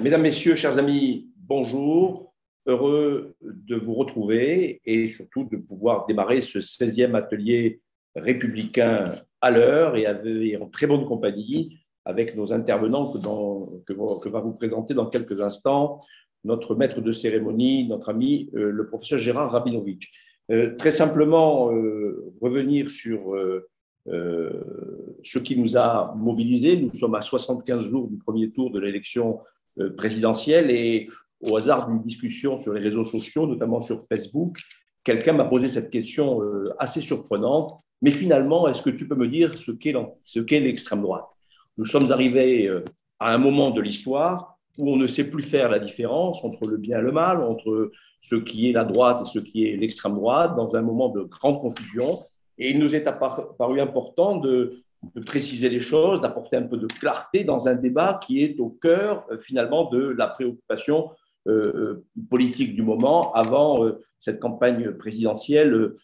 Mesdames, Messieurs, chers amis, bonjour. Heureux de vous retrouver et surtout de pouvoir démarrer ce 16e atelier républicain à l'heure et en très bonne compagnie avec nos intervenants que va vous présenter dans quelques instants notre maître de cérémonie, notre ami le professeur Gérard Rabinovitch. Très simplement, revenir sur ce qui nous a mobilisés. Nous sommes à 75 jours du premier tour de l'élection présidentielle et au hasard d'une discussion sur les réseaux sociaux, notamment sur Facebook, quelqu'un m'a posé cette question assez surprenante. Mais finalement, est-ce que tu peux me dire ce qu'est l'extrême droite? Nous sommes arrivés à un moment de l'histoire où on ne sait plus faire la différence entre le bien et le mal, entre ce qui est la droite et ce qui est l'extrême droite, dans un moment de grande confusion. Et il nous est apparu important de préciser les choses, d'apporter un peu de clarté dans un débat qui est au cœur finalement de la préoccupation politique du moment avant cette campagne présidentielle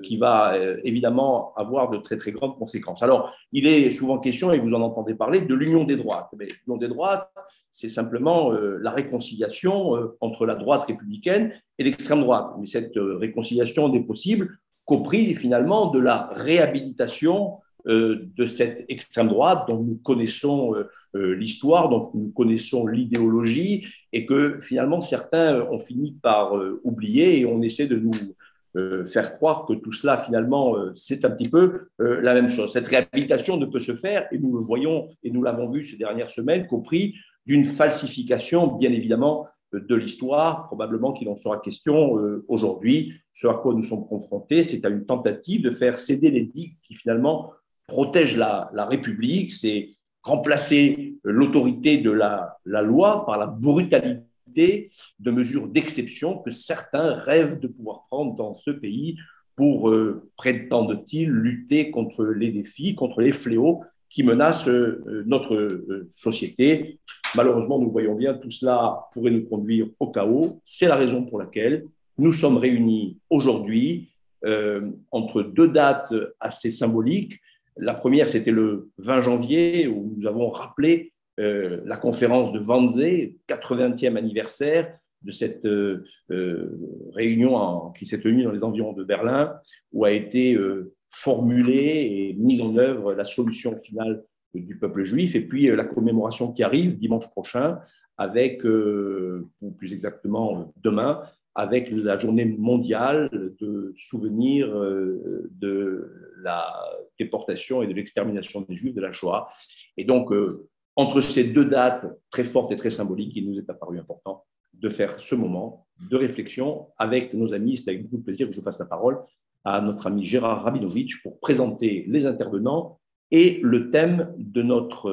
qui va évidemment avoir de très très grandes conséquences. Alors, il est souvent question, et vous en entendez parler, de l'union des droites. Mais l'union des droites, c'est simplement la réconciliation entre la droite républicaine et l'extrême droite. Mais cette réconciliation n'est possible qu'au prix finalement de la réhabilitation de cette extrême droite dont nous connaissons l'histoire, dont nous connaissons l'idéologie et que finalement certains ont fini par oublier et on essaie de nous faire croire que tout cela finalement c'est un petit peu la même chose. Cette réhabilitation ne peut se faire et nous le voyons et nous l'avons vu ces dernières semaines qu'au prix d'une falsification bien évidemment de l'histoire, probablement qu'il en sera question aujourd'hui. Ce à quoi nous sommes confrontés, c'est à une tentative de faire céder les digues qui finalement protègent la République, c'est remplacer l'autorité de la loi par la brutalité de mesures d'exception que certains rêvent de pouvoir prendre dans ce pays pour, prétendent-ils, lutter contre les défis, contre les fléaux qui menacent notre société. Malheureusement, nous voyons bien, tout cela pourrait nous conduire au chaos. C'est la raison pour laquelle nous sommes réunis aujourd'hui entre deux dates assez symboliques. La première, c'était le 20 janvier, où nous avons rappelé la conférence de Wannsee, 80e anniversaire de cette réunion qui s'est tenue dans les environs de Berlin, où a été formulée et mise en œuvre la solution finale du peuple juif, et puis la commémoration qui arrive dimanche prochain, avec, ou plus exactement demain, avec la journée mondiale de souvenir de la déportation et de l'extermination des Juifs, de la Shoah. Et donc, entre ces deux dates très fortes et très symboliques, il nous est apparu important de faire ce moment de réflexion avec nos amis. C'est avec beaucoup de plaisir que je passe la parole à notre ami Gérard Rabinovitch pour présenter les intervenants et le thème de notre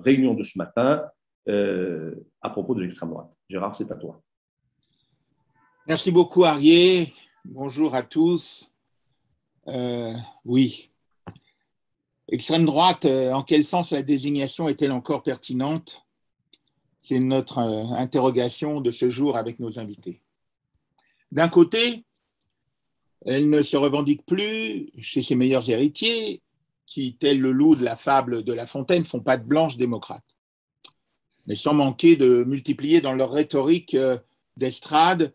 réunion de ce matin à propos de l'extrême droite. Gérard, c'est à toi. Merci beaucoup, Arié. Bonjour à tous. Oui. Extrême droite, en quel sens la désignation est-elle encore pertinente? C'est notre interrogation de ce jour avec nos invités. D'un côté, elle ne se revendique plus chez ses meilleurs héritiers qui, tel le loup de la fable de La Fontaine, font patte blanche démocrate, mais sans manquer de multiplier dans leur rhétorique d'estrade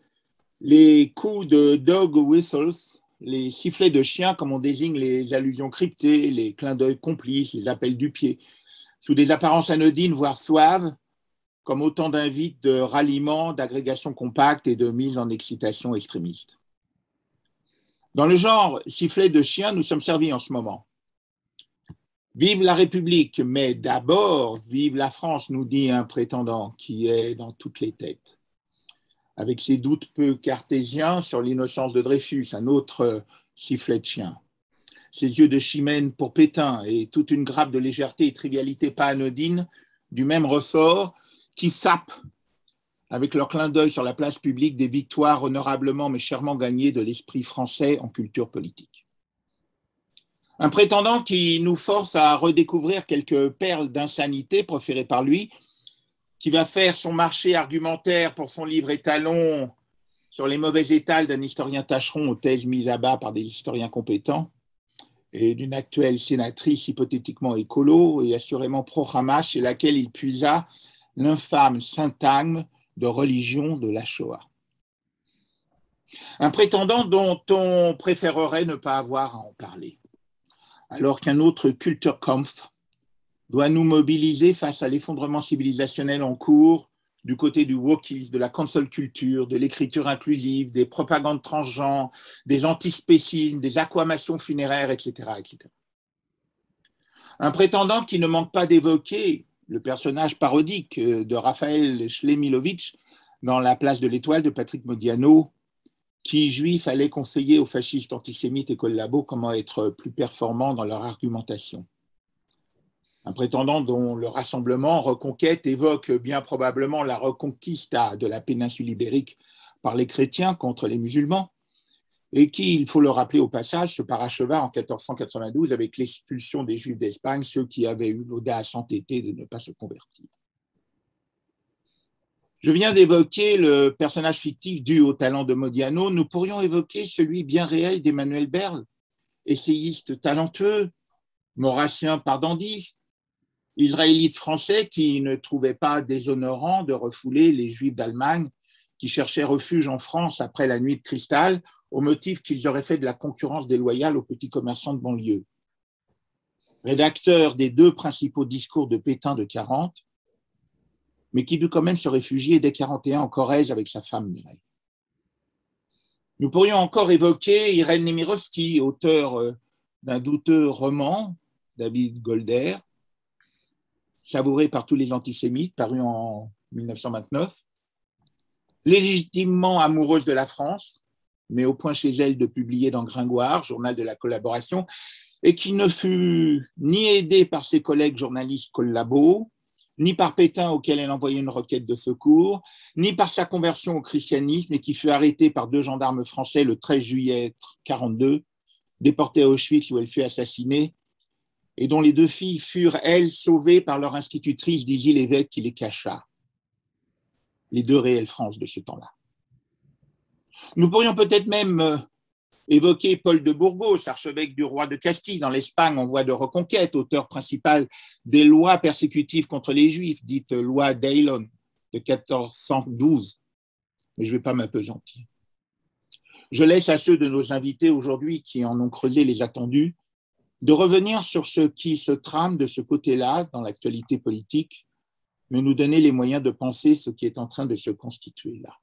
les coups de dog whistles, les sifflets de chien, comme on désigne les allusions cryptées, les clins d'œil complices, les appels du pied, sous des apparences anodines, voire suaves, comme autant d'invites de ralliement, d'agrégation compacte et de mise en excitation extrémiste. Dans le genre sifflet de chien, nous sommes servis en ce moment. Vive la République, mais d'abord, vive la France, nous dit un prétendant qui est dans toutes les têtes. Avec ses doutes peu cartésiens sur l'innocence de Dreyfus, un autre sifflet de chien. Ses yeux de chimène pour Pétain et toute une grappe de légèreté et trivialité pas anodine du même ressort qui sapent avec leur clin d'œil sur la place publique des victoires honorablement mais chèrement gagnées de l'esprit français en culture politique. Un prétendant qui nous force à redécouvrir quelques perles d'insanité proférées par lui, qui va faire son marché argumentaire pour son livre étalon sur les mauvais étals d'un historien tâcheron aux thèses mises à bas par des historiens compétents, et d'une actuelle sénatrice hypothétiquement écolo et assurément pro-Hamas, chez laquelle il puisa l'infâme syntagme de religion de la Shoah. Un prétendant dont on préférerait ne pas avoir à en parler, alors qu'un autre Kulturkampf doit nous mobiliser face à l'effondrement civilisationnel en cours du côté du wokisme, de la cancel culture, de l'écriture inclusive, des propagandes transgenres, des antispécismes, des acclamations funéraires, etc., etc. Un prétendant qui ne manque pas d'évoquer le personnage parodique de Raphaël Schlemilovitch dans La place de l'Étoile de Patrick Modiano, qui, juif, allait conseiller aux fascistes antisémites et collabos comment être plus performants dans leur argumentation. Un prétendant dont le rassemblement Reconquête évoque bien probablement la reconquista de la péninsule ibérique par les chrétiens contre les musulmans, et qui, il faut le rappeler au passage, se paracheva en 1492 avec l'expulsion des Juifs d'Espagne, ceux qui avaient eu l'audace entêtée de ne pas se convertir. Je viens d'évoquer le personnage fictif dû au talent de Modiano. Nous pourrions évoquer celui bien réel d'Emmanuel Berle, essayiste talentueux, maurassien pardandiste, israélite français qui ne trouvait pas déshonorant de refouler les Juifs d'Allemagne qui cherchaient refuge en France après la nuit de cristal au motif qu'ils auraient fait de la concurrence déloyale aux petits commerçants de banlieue. Rédacteur des 2 principaux discours de Pétain de 40, mais qui dut quand même se réfugier dès 41 en Corrèze avec sa femme Mireille. Nous pourrions encore évoquer Irène Nemirovsky, auteur d'un douteux roman, David Golder, savouré par tous les antisémites, paru en 1929, légitimement amoureuse de la France, mais au point chez elle de publier dans Gringoire, journal de la collaboration, et qui ne fut ni aidée par ses collègues journalistes collabos, ni par Pétain auquel elle envoyait une requête de secours, ni par sa conversion au christianisme, et qui fut arrêtée par 2 gendarmes français le 13 juillet 1942, déportée à Auschwitz où elle fut assassinée, et dont les 2 filles furent, elles, sauvées par leur institutrice Dizzy Lévesque qui les cacha. Les 2 réelles France de ce temps-là. Nous pourrions peut-être même évoquer Paul de Burgos, archevêque du roi de Castille dans l'Espagne en voie de reconquête, auteur principal des lois persécutives contre les Juifs, dites loi d'Eylon de 1412. Mais je ne vais pas m'appesantir. Je laisse à ceux de nos invités aujourd'hui qui en ont creusé les attendus de revenir sur ce qui se trame de ce côté-là dans l'actualité politique, mais nous donner les moyens de penser ce qui est en train de se constituer là.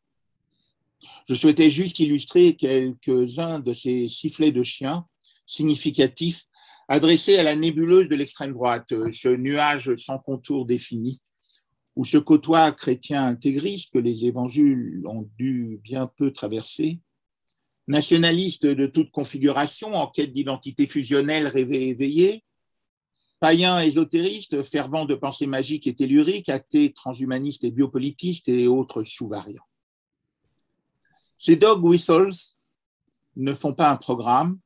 Je souhaitais juste illustrer quelques-uns de ces sifflets de chiens significatifs adressés à la nébuleuse de l'extrême droite, ce nuage sans contour défini, où se côtoient chrétiens intégristes que les évangiles ont dû bien peu traverser, nationalistes de toute configuration en quête d'identité fusionnelle rêvée et éveillée, païens ésotéristes fervents de pensées magiques et telluriques, athées, transhumanistes et biopolitistes et autres sous-variants. Ces dog whistles ne font pas un programme,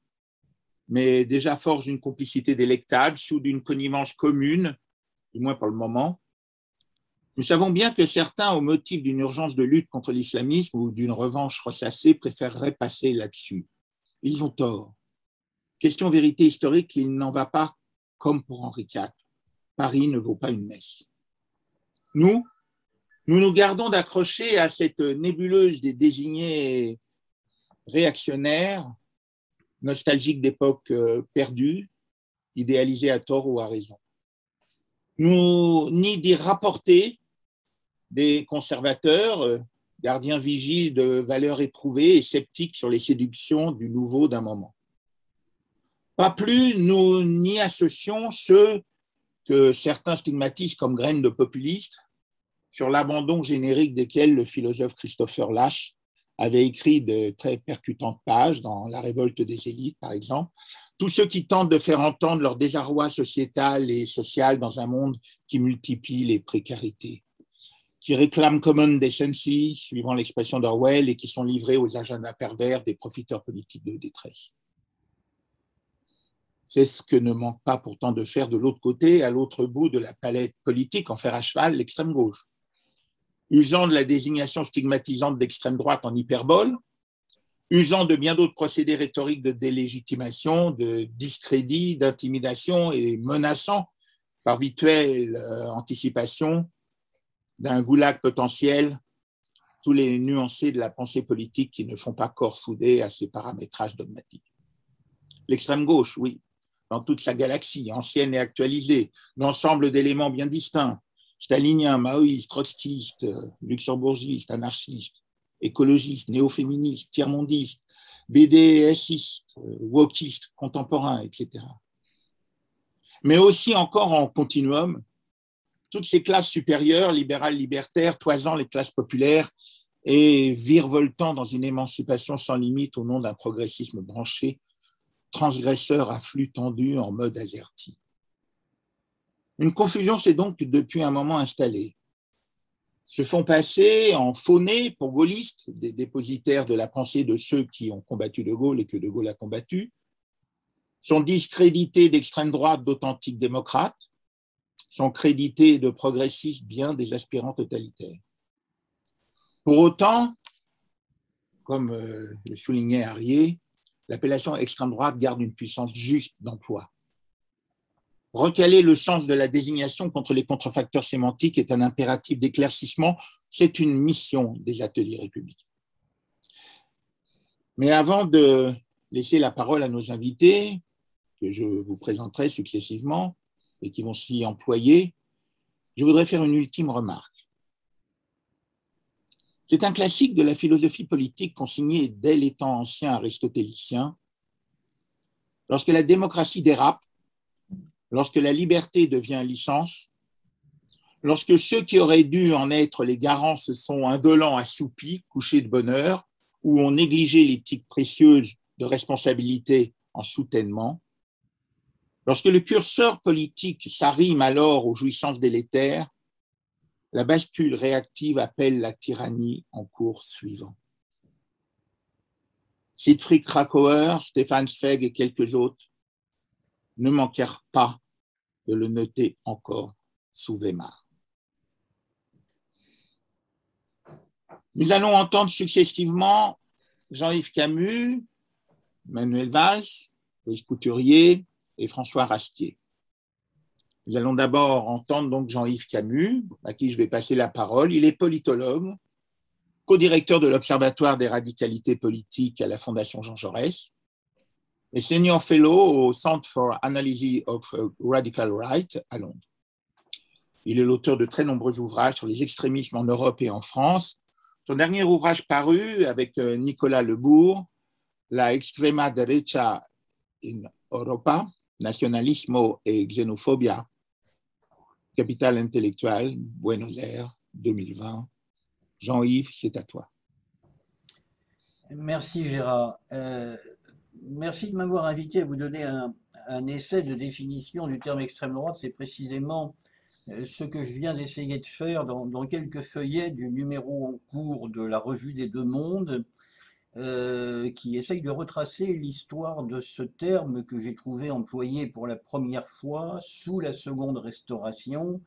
mais déjà forgent une complicité délectable sous d'une connivence commune, du moins pour le moment. Nous savons bien que certains, au motif d'une urgence de lutte contre l'islamisme ou d'une revanche ressassée, préféreraient passer là-dessus. Ils ont tort. Question vérité historique, il n'en va pas comme pour Henri IV. Paris ne vaut pas une messe. Nous nous gardons d'accrocher à cette nébuleuse des désignés réactionnaires, nostalgiques d'époques perdues, idéalisées à tort ou à raison. Ni d'y rapporter des conservateurs, gardiens vigiles de valeurs éprouvées et sceptiques sur les séductions du nouveau d'un moment. Pas plus, nous n'y associons ceux que certains stigmatisent comme graines de populistes, sur l'abandon générique desquels le philosophe Christopher Lasch avait écrit de très percutantes pages dans La révolte des élites, par exemple. Tous ceux qui tentent de faire entendre leur désarroi sociétal et social dans un monde qui multiplie les précarités, qui réclament common decency, suivant l'expression d'Orwell, et qui sont livrés aux agendas pervers des profiteurs politiques de détresse. C'est ce que ne manque pas pourtant de faire de l'autre côté, à l'autre bout de la palette politique, en fer à cheval, l'extrême gauche. Usant de la désignation stigmatisante d'extrême droite en hyperbole, usant de bien d'autres procédés rhétoriques de délégitimation, de discrédit, d'intimidation et menaçant par virtuelle anticipation d'un goulag potentiel tous les nuancés de la pensée politique qui ne font pas corps soudé à ces paramétrages dogmatiques. L'extrême gauche, oui, dans toute sa galaxie, ancienne et actualisée, d'ensemble d'éléments bien distincts, staliniens, maoïstes, trotskistes, luxembourgistes, anarchistes, écologistes, néo-féministes, tiers-mondistes, BDSistes, wokistes, contemporains, etc. Mais aussi encore en continuum, toutes ces classes supérieures, libérales, libertaires, toisant les classes populaires et virevoltant dans une émancipation sans limite au nom d'un progressisme branché, transgresseur à flux tendu en mode AZERTY. Une confusion s'est donc depuis un moment installée. Se font passer en faunés pour gaullistes, des dépositaires de la pensée de ceux qui ont combattu De Gaulle et que De Gaulle a combattu, sont discrédités d'extrême droite d'authentiques démocrates, sont crédités de progressistes bien des aspirants totalitaires. Pour autant, comme le soulignait Arié, l'appellation extrême droite garde une puissance juste d'emploi. Recaler le sens de la désignation contre les contrefacteurs sémantiques est un impératif d'éclaircissement, c'est une mission des ateliers républicains. Mais avant de laisser la parole à nos invités, que je vous présenterai successivement et qui vont s'y employer, je voudrais faire une ultime remarque. C'est un classique de la philosophie politique consigné dès les temps anciens aristotéliciens. Lorsque la démocratie dérape, lorsque la liberté devient licence, lorsque ceux qui auraient dû en être les garants se sont indolents, assoupis, couchés de bonne heure, ou ont négligé l'éthique précieuse de responsabilité en soutènement, lorsque le curseur politique s'arrime alors aux jouissances délétères, la bascule réactive appelle la tyrannie en cours suivant. Siegfried Kracauer, Stefan Zweig et quelques autres ne manquèrent pas de le noter encore sous Weimar. Nous allons entendre successivement Jean-Yves Camus, Manuel Valls, Louis Couturier et François Rastier. Nous allons d'abord entendre donc Jean-Yves Camus, à qui je vais passer la parole. Il est politologue, co-directeur de l'Observatoire des radicalités politiques à la Fondation Jean Jaurès et senior fellow au Centre for Analysis of Radical Right à Londres. Il est l'auteur de très nombreux ouvrages sur les extrémismes en Europe et en France. Son dernier ouvrage paru avec Nicolas Lebourg, La extrema derecha in Europa, Nacionalismo et Xenofobia, Capital intellectuel, Buenos Aires, 2020. Jean-Yves, c'est à toi. Merci Gérard. Merci de m'avoir invité à vous donner un essai de définition du terme extrême droite. C'est précisément ce que je viens d'essayer de faire dans quelques feuillets du numéro en cours de la Revue des Deux Mondes, qui essaye de retracer l'histoire de ce terme que j'ai trouvé employé pour la première fois sous la Seconde Restauration,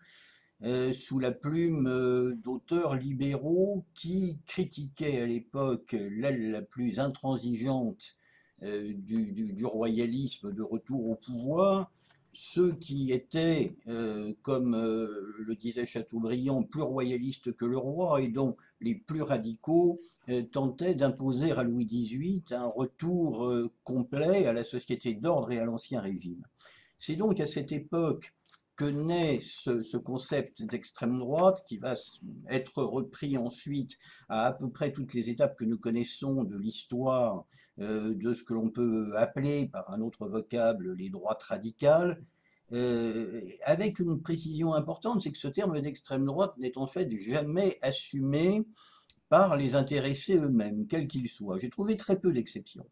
sous la plume d'auteurs libéraux qui critiquaient à l'époque l'aile la plus intransigeante du royalisme de retour au pouvoir, ceux qui étaient, comme le disait Chateaubriand, plus royalistes que le roi et dont les plus radicaux tentaient d'imposer à Louis XVIII un retour complet à la société d'ordre et à l'ancien régime. C'est donc à cette époque que naît ce concept d'extrême droite qui va être repris ensuite à peu près toutes les étapes que nous connaissons de l'histoire de ce que l'on peut appeler par un autre vocable les droites radicales, avec une précision importante, c'est que ce terme d'extrême droite n'est en fait jamais assumé par les intéressés eux-mêmes, quels qu'ils soient. J'ai trouvé très peu d'exceptions.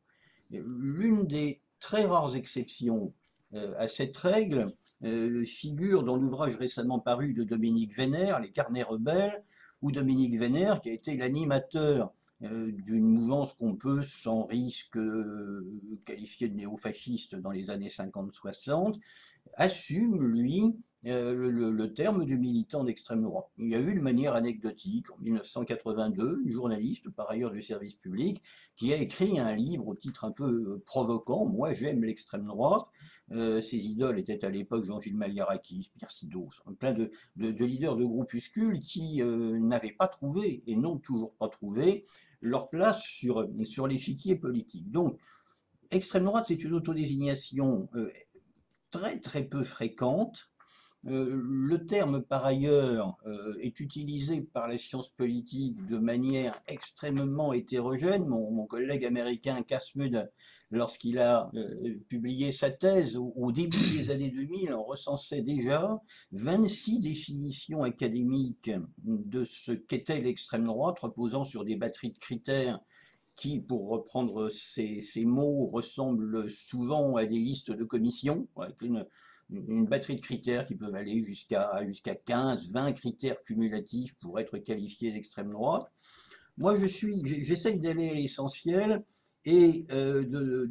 L'une des très rares exceptions à cette règle figure dans l'ouvrage récemment paru de Dominique Vénère, Les Carnets rebelles, où Dominique Vénère, qui a été l'animateur d'une mouvance qu'on peut sans risque qualifier de néo-fasciste dans les années 50-60, assume, lui, le terme de militant d'extrême droite. Il y a eu de manière anecdotique, en 1982, une journaliste, par ailleurs du service public, qui a écrit un livre au titre un peu provoquant, Moi j'aime l'extrême droite. Ses idoles étaient à l'époque Jean-Gilles Maliarakis, Pierre Sidos, plein de leaders de groupuscules qui n'avaient pas trouvé, et n'ont toujours pas trouvé, leur place sur l'échiquier politique. Donc, extrême droite, c'est une autodésignation très très peu fréquente. Le terme, par ailleurs, est utilisé par la science politique de manière extrêmement hétérogène. Mon collègue américain Casmud, lorsqu'il a publié sa thèse au début des années 2000, en recensait déjà 26 définitions académiques de ce qu'était l'extrême droite, reposant sur des batteries de critères qui, pour reprendre ces mots, ressemblent souvent à des listes de commissions, avec une batterie de critères qui peuvent aller jusqu'à 15, 20 critères cumulatifs pour être qualifiés d'extrême droite. Moi, j'essaye d'aller à l'essentiel et de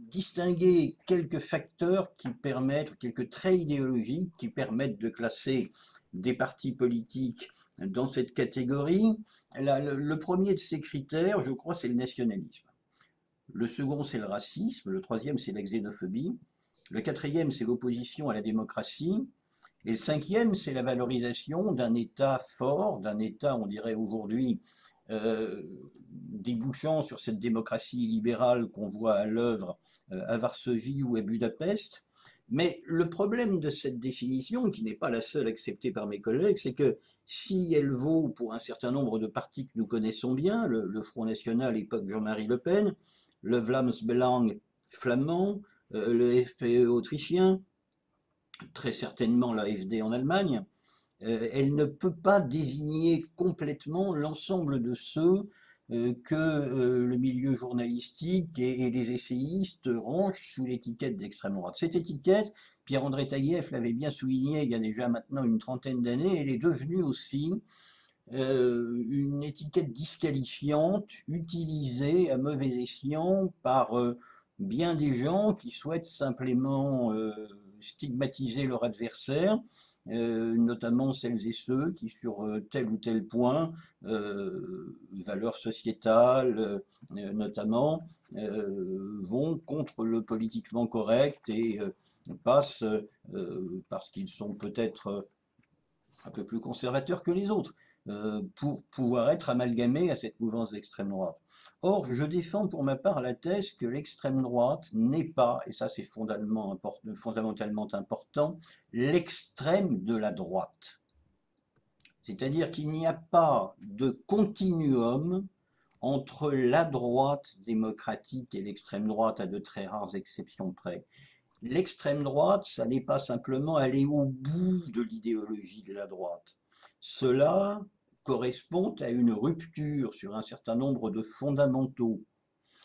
distinguer quelques facteurs qui permettent, quelques traits idéologiques qui permettent de classer des partis politiques dans cette catégorie. Le premier de ces critères, je crois, c'est le nationalisme. Le second, c'est le racisme. Le troisième, c'est la xénophobie. Le quatrième, c'est l'opposition à la démocratie. Et le cinquième, c'est la valorisation d'un État fort, d'un État, on dirait aujourd'hui, débouchant sur cette démocratie libérale qu'on voit à l'œuvre à Varsovie ou à Budapest. Mais le problème de cette définition, qui n'est pas la seule acceptée par mes collègues, c'est que si elle vaut pour un certain nombre de partis que nous connaissons bien, le Front National, époque Jean-Marie Le Pen, le Vlaams Belang flamand, le FPE autrichien, très certainement l'AfD en Allemagne, elle ne peut pas désigner complètement l'ensemble de ceux que le milieu journalistique et les essayistes rangent sous l'étiquette d'extrême droite. Cette étiquette, Pierre-André Taguieff l'avait bien souligné il y a déjà maintenant une trentaine d'années, elle est devenue aussi une étiquette disqualifiante utilisée à mauvais escient par bien des gens qui souhaitent simplement stigmatiser leur adversaire, notamment celles et ceux qui, sur tel ou tel point, valeurs sociétales notamment, vont contre le politiquement correct et passent, parce qu'ils sont peut-être un peu plus conservateurs que les autres, pour pouvoir être amalgamés à cette mouvance d'extrême droite. Or, je défends pour ma part la thèse que l'extrême droite n'est pas, et ça c'est fondamentalement important, l'extrême de la droite. C'est-à-dire qu'il n'y a pas de continuum entre la droite démocratique et l'extrême droite, à de très rares exceptions près. L'extrême droite, ça n'est pas simplement aller au bout de l'idéologie de la droite. Cela correspond à une rupture sur un certain nombre de fondamentaux.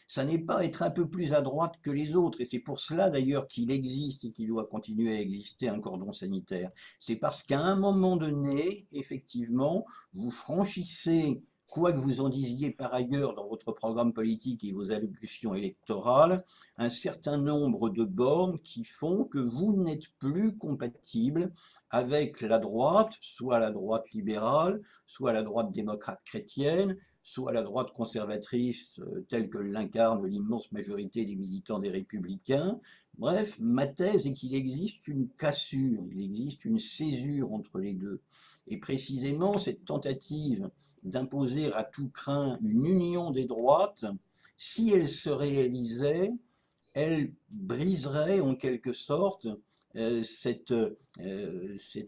Ça n'est pas être un peu plus à droite que les autres, et c'est pour cela d'ailleurs qu'il existe et qu'il doit continuer à exister un cordon sanitaire. C'est parce qu'à un moment donné, effectivement, vous franchissez, quoi que vous en disiez par ailleurs dans votre programme politique et vos allocutions électorales, un certain nombre de bornes qui font que vous n'êtes plus compatible avec la droite, soit la droite libérale, soit la droite démocrate chrétienne, soit la droite conservatrice telle que l'incarne l'immense majorité des militants des Républicains. Bref, ma thèse est qu'il existe une cassure, il existe une césure entre les deux. Et précisément, cette tentative d'imposer à tout crin une union des droites, si elle se réalisait, elle briserait en quelque sorte cet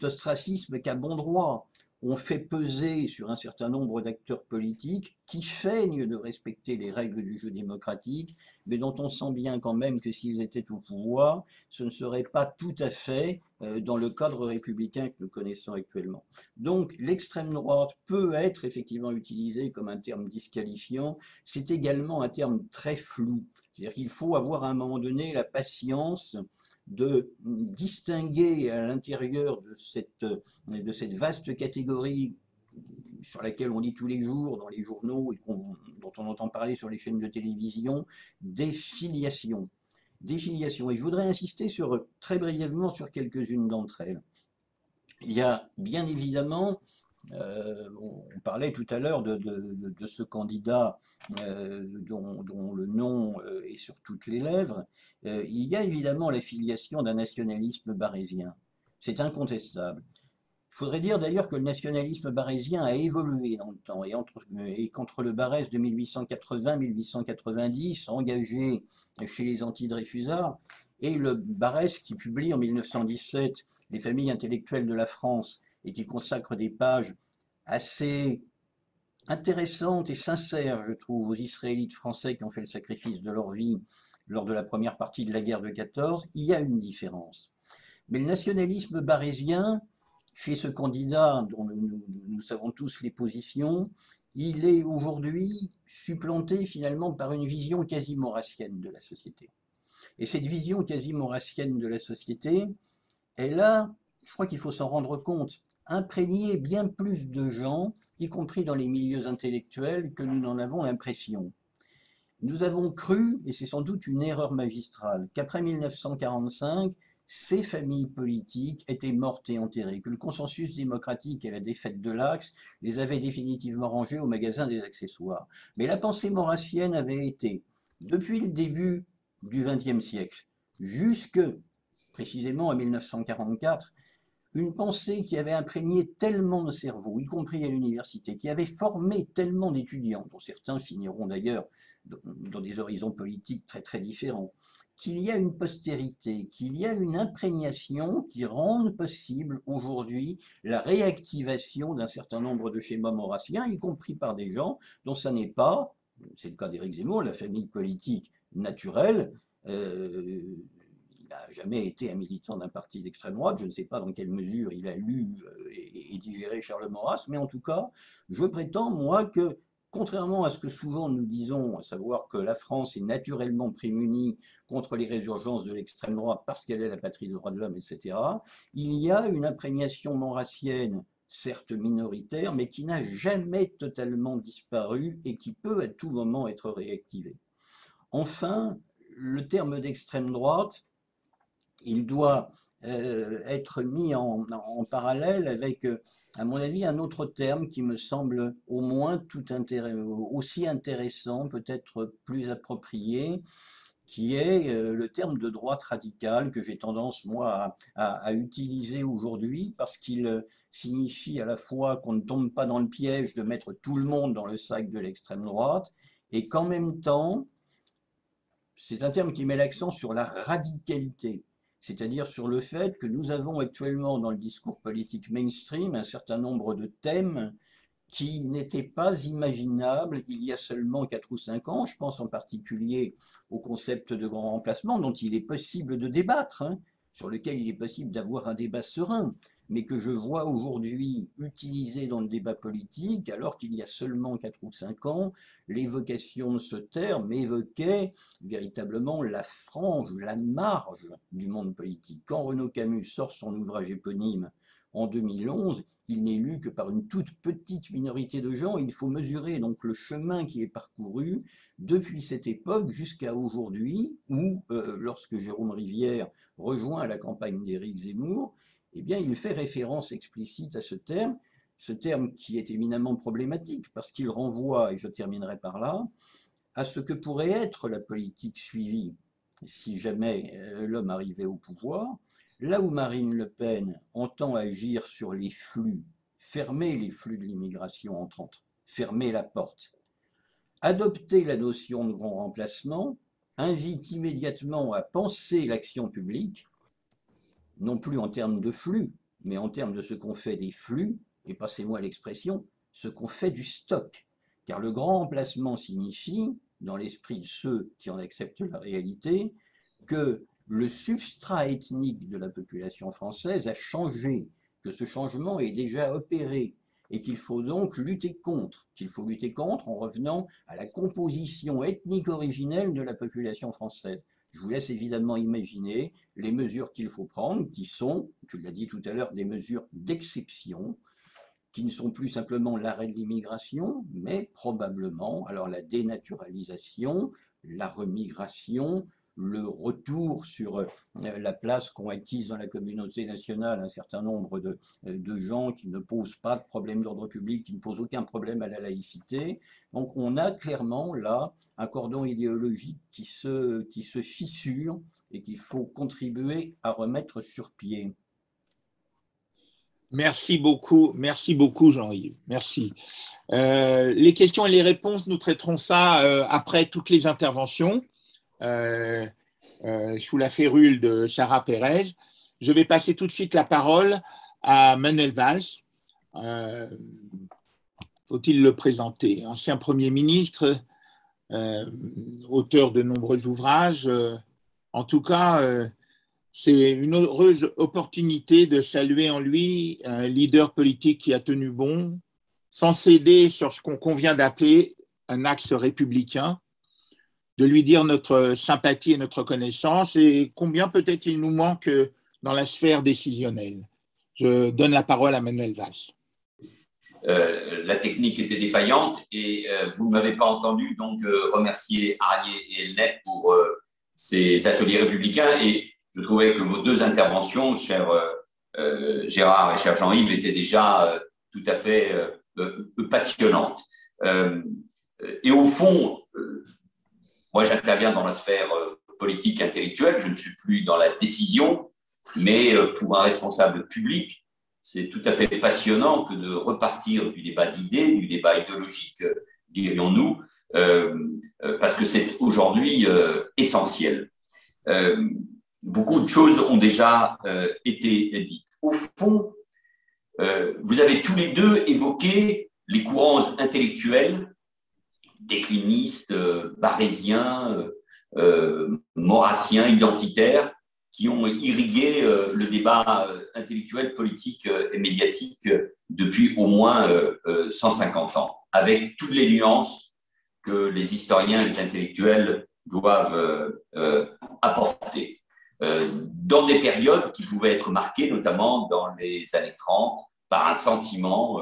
ostracisme qu'à bon droit on fait peser sur un certain nombre d'acteurs politiques qui feignent de respecter les règles du jeu démocratique, mais dont on sent bien quand même que s'ils étaient au pouvoir, ce ne serait pas tout à fait dans le cadre républicain que nous connaissons actuellement. Donc l'extrême droite peut être effectivement utilisée comme un terme disqualifiant, c'est également un terme très flou. C'est-à-dire qu'il faut avoir à un moment donné la patience de distinguer à l'intérieur de cette vaste catégorie sur laquelle on lit tous les jours dans les journaux et dont on entend parler sur les chaînes de télévision, des filiations. Et je voudrais insister très brièvement sur quelques-unes d'entre elles. Il y a bien évidemment, on parlait tout à l'heure de ce candidat dont le nom est sur toutes les lèvres, il y a évidemment l'affiliation d'un nationalisme barrésien. C'est incontestable. Il faudrait dire d'ailleurs que le nationalisme barrésien a évolué dans le temps et qu'entre le Barrès de 1880-1890, engagé chez les anti-Dreyfusards, et le Barrès qui publie en 1917 Les familles intellectuelles de la France et qui consacre des pages assez intéressantes et sincères, je trouve, aux Israélites français qui ont fait le sacrifice de leur vie lors de la première partie de la guerre de 14, il y a une différence. Mais le nationalisme barrésien, chez ce candidat dont nous savons tous les positions, il est aujourd'hui supplanté finalement par une vision quasi maurassienne de la société. Et cette vision quasi maurassienne de la société, elle a, je crois qu'il faut s'en rendre compte, imprégné bien plus de gens, y compris dans les milieux intellectuels, que nous n'en avons l'impression. Nous avons cru, et c'est sans doute une erreur magistrale, qu'après 1945, ces familles politiques étaient mortes et enterrées, que le consensus démocratique et la défaite de l'Axe les avaient définitivement rangées au magasin des accessoires. Mais la pensée maurassienne avait été, depuis le début du XXe siècle, jusque précisément en 1944, une pensée qui avait imprégné tellement de cerveaux, y compris à l'université, qui avait formé tellement d'étudiants, dont certains finiront d'ailleurs dans des horizons politiques très très différents, qu'il y a une postérité, qu'il y a une imprégnation qui rende possible aujourd'hui la réactivation d'un certain nombre de schémas maurassiens, y compris par des gens dont ça n'est pas, c'est le cas d'Éric Zemmour, la famille politique naturelle. Il n'a jamais été un militant d'un parti d'extrême droite, je ne sais pas dans quelle mesure il a lu et digéré Charles Maurras, mais en tout cas, je prétends, moi, que contrairement à ce que souvent nous disons, à savoir que la France est naturellement prémunie contre les résurgences de l'extrême droite parce qu'elle est la patrie des droits de l'homme, etc., il y a une imprégnation maurassienne, certes minoritaire, mais qui n'a jamais totalement disparu et qui peut à tout moment être réactivée. Enfin, le terme d'extrême droite, il doit être mis en parallèle avec, à mon avis, un autre terme qui me semble au moins aussi intéressant, peut-être plus approprié, qui est le terme de droite radicale que j'ai tendance, moi, à utiliser aujourd'hui parce qu'il signifie à la fois qu'on ne tombe pas dans le piège de mettre tout le monde dans le sac de l'extrême droite et qu'en même temps, c'est un terme qui met l'accent sur la radicalité, c'est-à-dire sur le fait que nous avons actuellement dans le discours politique mainstream un certain nombre de thèmes qui n'étaient pas imaginables il y a seulement 4 ou 5 ans. Je pense en particulier au concept de grand remplacement dont il est possible de débattre, sur lequel il est possible d'avoir un débat serein, mais que je vois aujourd'hui utilisé dans le débat politique, alors qu'il y a seulement 4 ou 5 ans, l'évocation de ce terme évoquait véritablement la frange, la marge du monde politique. Quand Renaud Camus sort son ouvrage éponyme en 2011, il n'est lu que par une toute petite minorité de gens. Il faut mesurer donc le chemin qui est parcouru depuis cette époque jusqu'à aujourd'hui, où, lorsque Jérôme Rivière rejoint la campagne d'Éric Zemmour, eh bien, il fait référence explicite à ce terme qui est éminemment problématique, parce qu'il renvoie, et je terminerai par là, à ce que pourrait être la politique suivie si jamais l'homme arrivait au pouvoir. Là où Marine Le Pen entend agir sur les flux, fermer les flux de l'immigration entrante, fermer la porte, adopter la notion de grand remplacement, invite immédiatement à penser l'action publique, non plus en termes de flux, mais en termes de ce qu'on fait des flux, et passez-moi l'expression, ce qu'on fait du stock. Car le grand remplacement signifie, dans l'esprit de ceux qui en acceptent la réalité, que le substrat ethnique de la population française a changé, que ce changement est déjà opéré et qu'il faut donc lutter contre, en revenant à la composition ethnique originelle de la population française. Je vous laisse évidemment imaginer les mesures qu'il faut prendre, qui sont, tu l'as dit tout à l'heure, des mesures d'exception, qui ne sont plus simplement l'arrêt de l'immigration, mais probablement alors la dénaturalisation, la remigration, le retour sur la place qu'ont acquise dans la communauté nationale un certain nombre de gens qui ne posent pas de problème d'ordre public, qui ne posent aucun problème à la laïcité. Donc on a clairement là un cordon idéologique qui se fissure et qu'il faut contribuer à remettre sur pied. Merci beaucoup Jean-Yves, merci. Les questions et les réponses, nous traiterons ça après toutes les interventions sous la férule de Sarah Pérez. Je vais passer tout de suite la parole à Manuel Valls. Faut-il le présenter? Ancien Premier ministre, auteur de nombreux ouvrages. En tout cas, c'est une heureuse opportunité de saluer en lui un leader politique qui a tenu bon, sans céder sur ce qu'on convient d'appeler un axe républicain, de lui dire notre sympathie et notre reconnaissance et combien peut-être il nous manque dans la sphère décisionnelle. Je donne la parole à Manuel Valls. La technique était défaillante et vous ne m'avez pas entendu, donc remercier Arié et Elnett pour ces ateliers républicains. Et je trouvais que vos deux interventions, cher Gérard et cher Jean-Yves, étaient déjà tout à fait passionnantes. Et au fond, moi j'interviens dans la sphère politique intellectuelle, je ne suis plus dans la décision, mais pour un responsable public, c'est tout à fait passionnant que de repartir du débat d'idées, du débat idéologique, dirions-nous, parce que c'est aujourd'hui essentiel. Beaucoup de choses ont déjà été dites. Au fond, vous avez tous les deux évoqué les courants intellectuels, déclinistes, barésiens, maurassiens, identitaires, qui ont irrigué le débat intellectuel, politique et médiatique depuis au moins 150 ans, avec toutes les nuances que les historiens et les intellectuels doivent apporter. Dans des périodes qui pouvaient être marquées, notamment dans les années 30, par un sentiment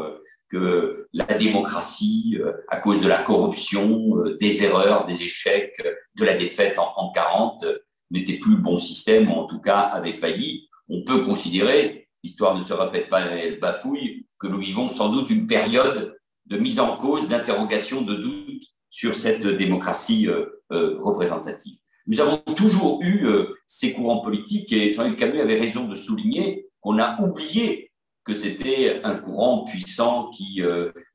que la démocratie, à cause de la corruption, des erreurs, des échecs, de la défaite en 40, n'était plus le bon système, ou en tout cas avait failli. On peut considérer, l'histoire ne se répète pas, elle bafouille, que nous vivons sans doute une période de mise en cause, d'interrogation, de doute sur cette démocratie représentative. Nous avons toujours eu ces courants politiques, et Jean-Yves Camus avait raison de souligner qu'on a oublié que c'était un courant puissant qui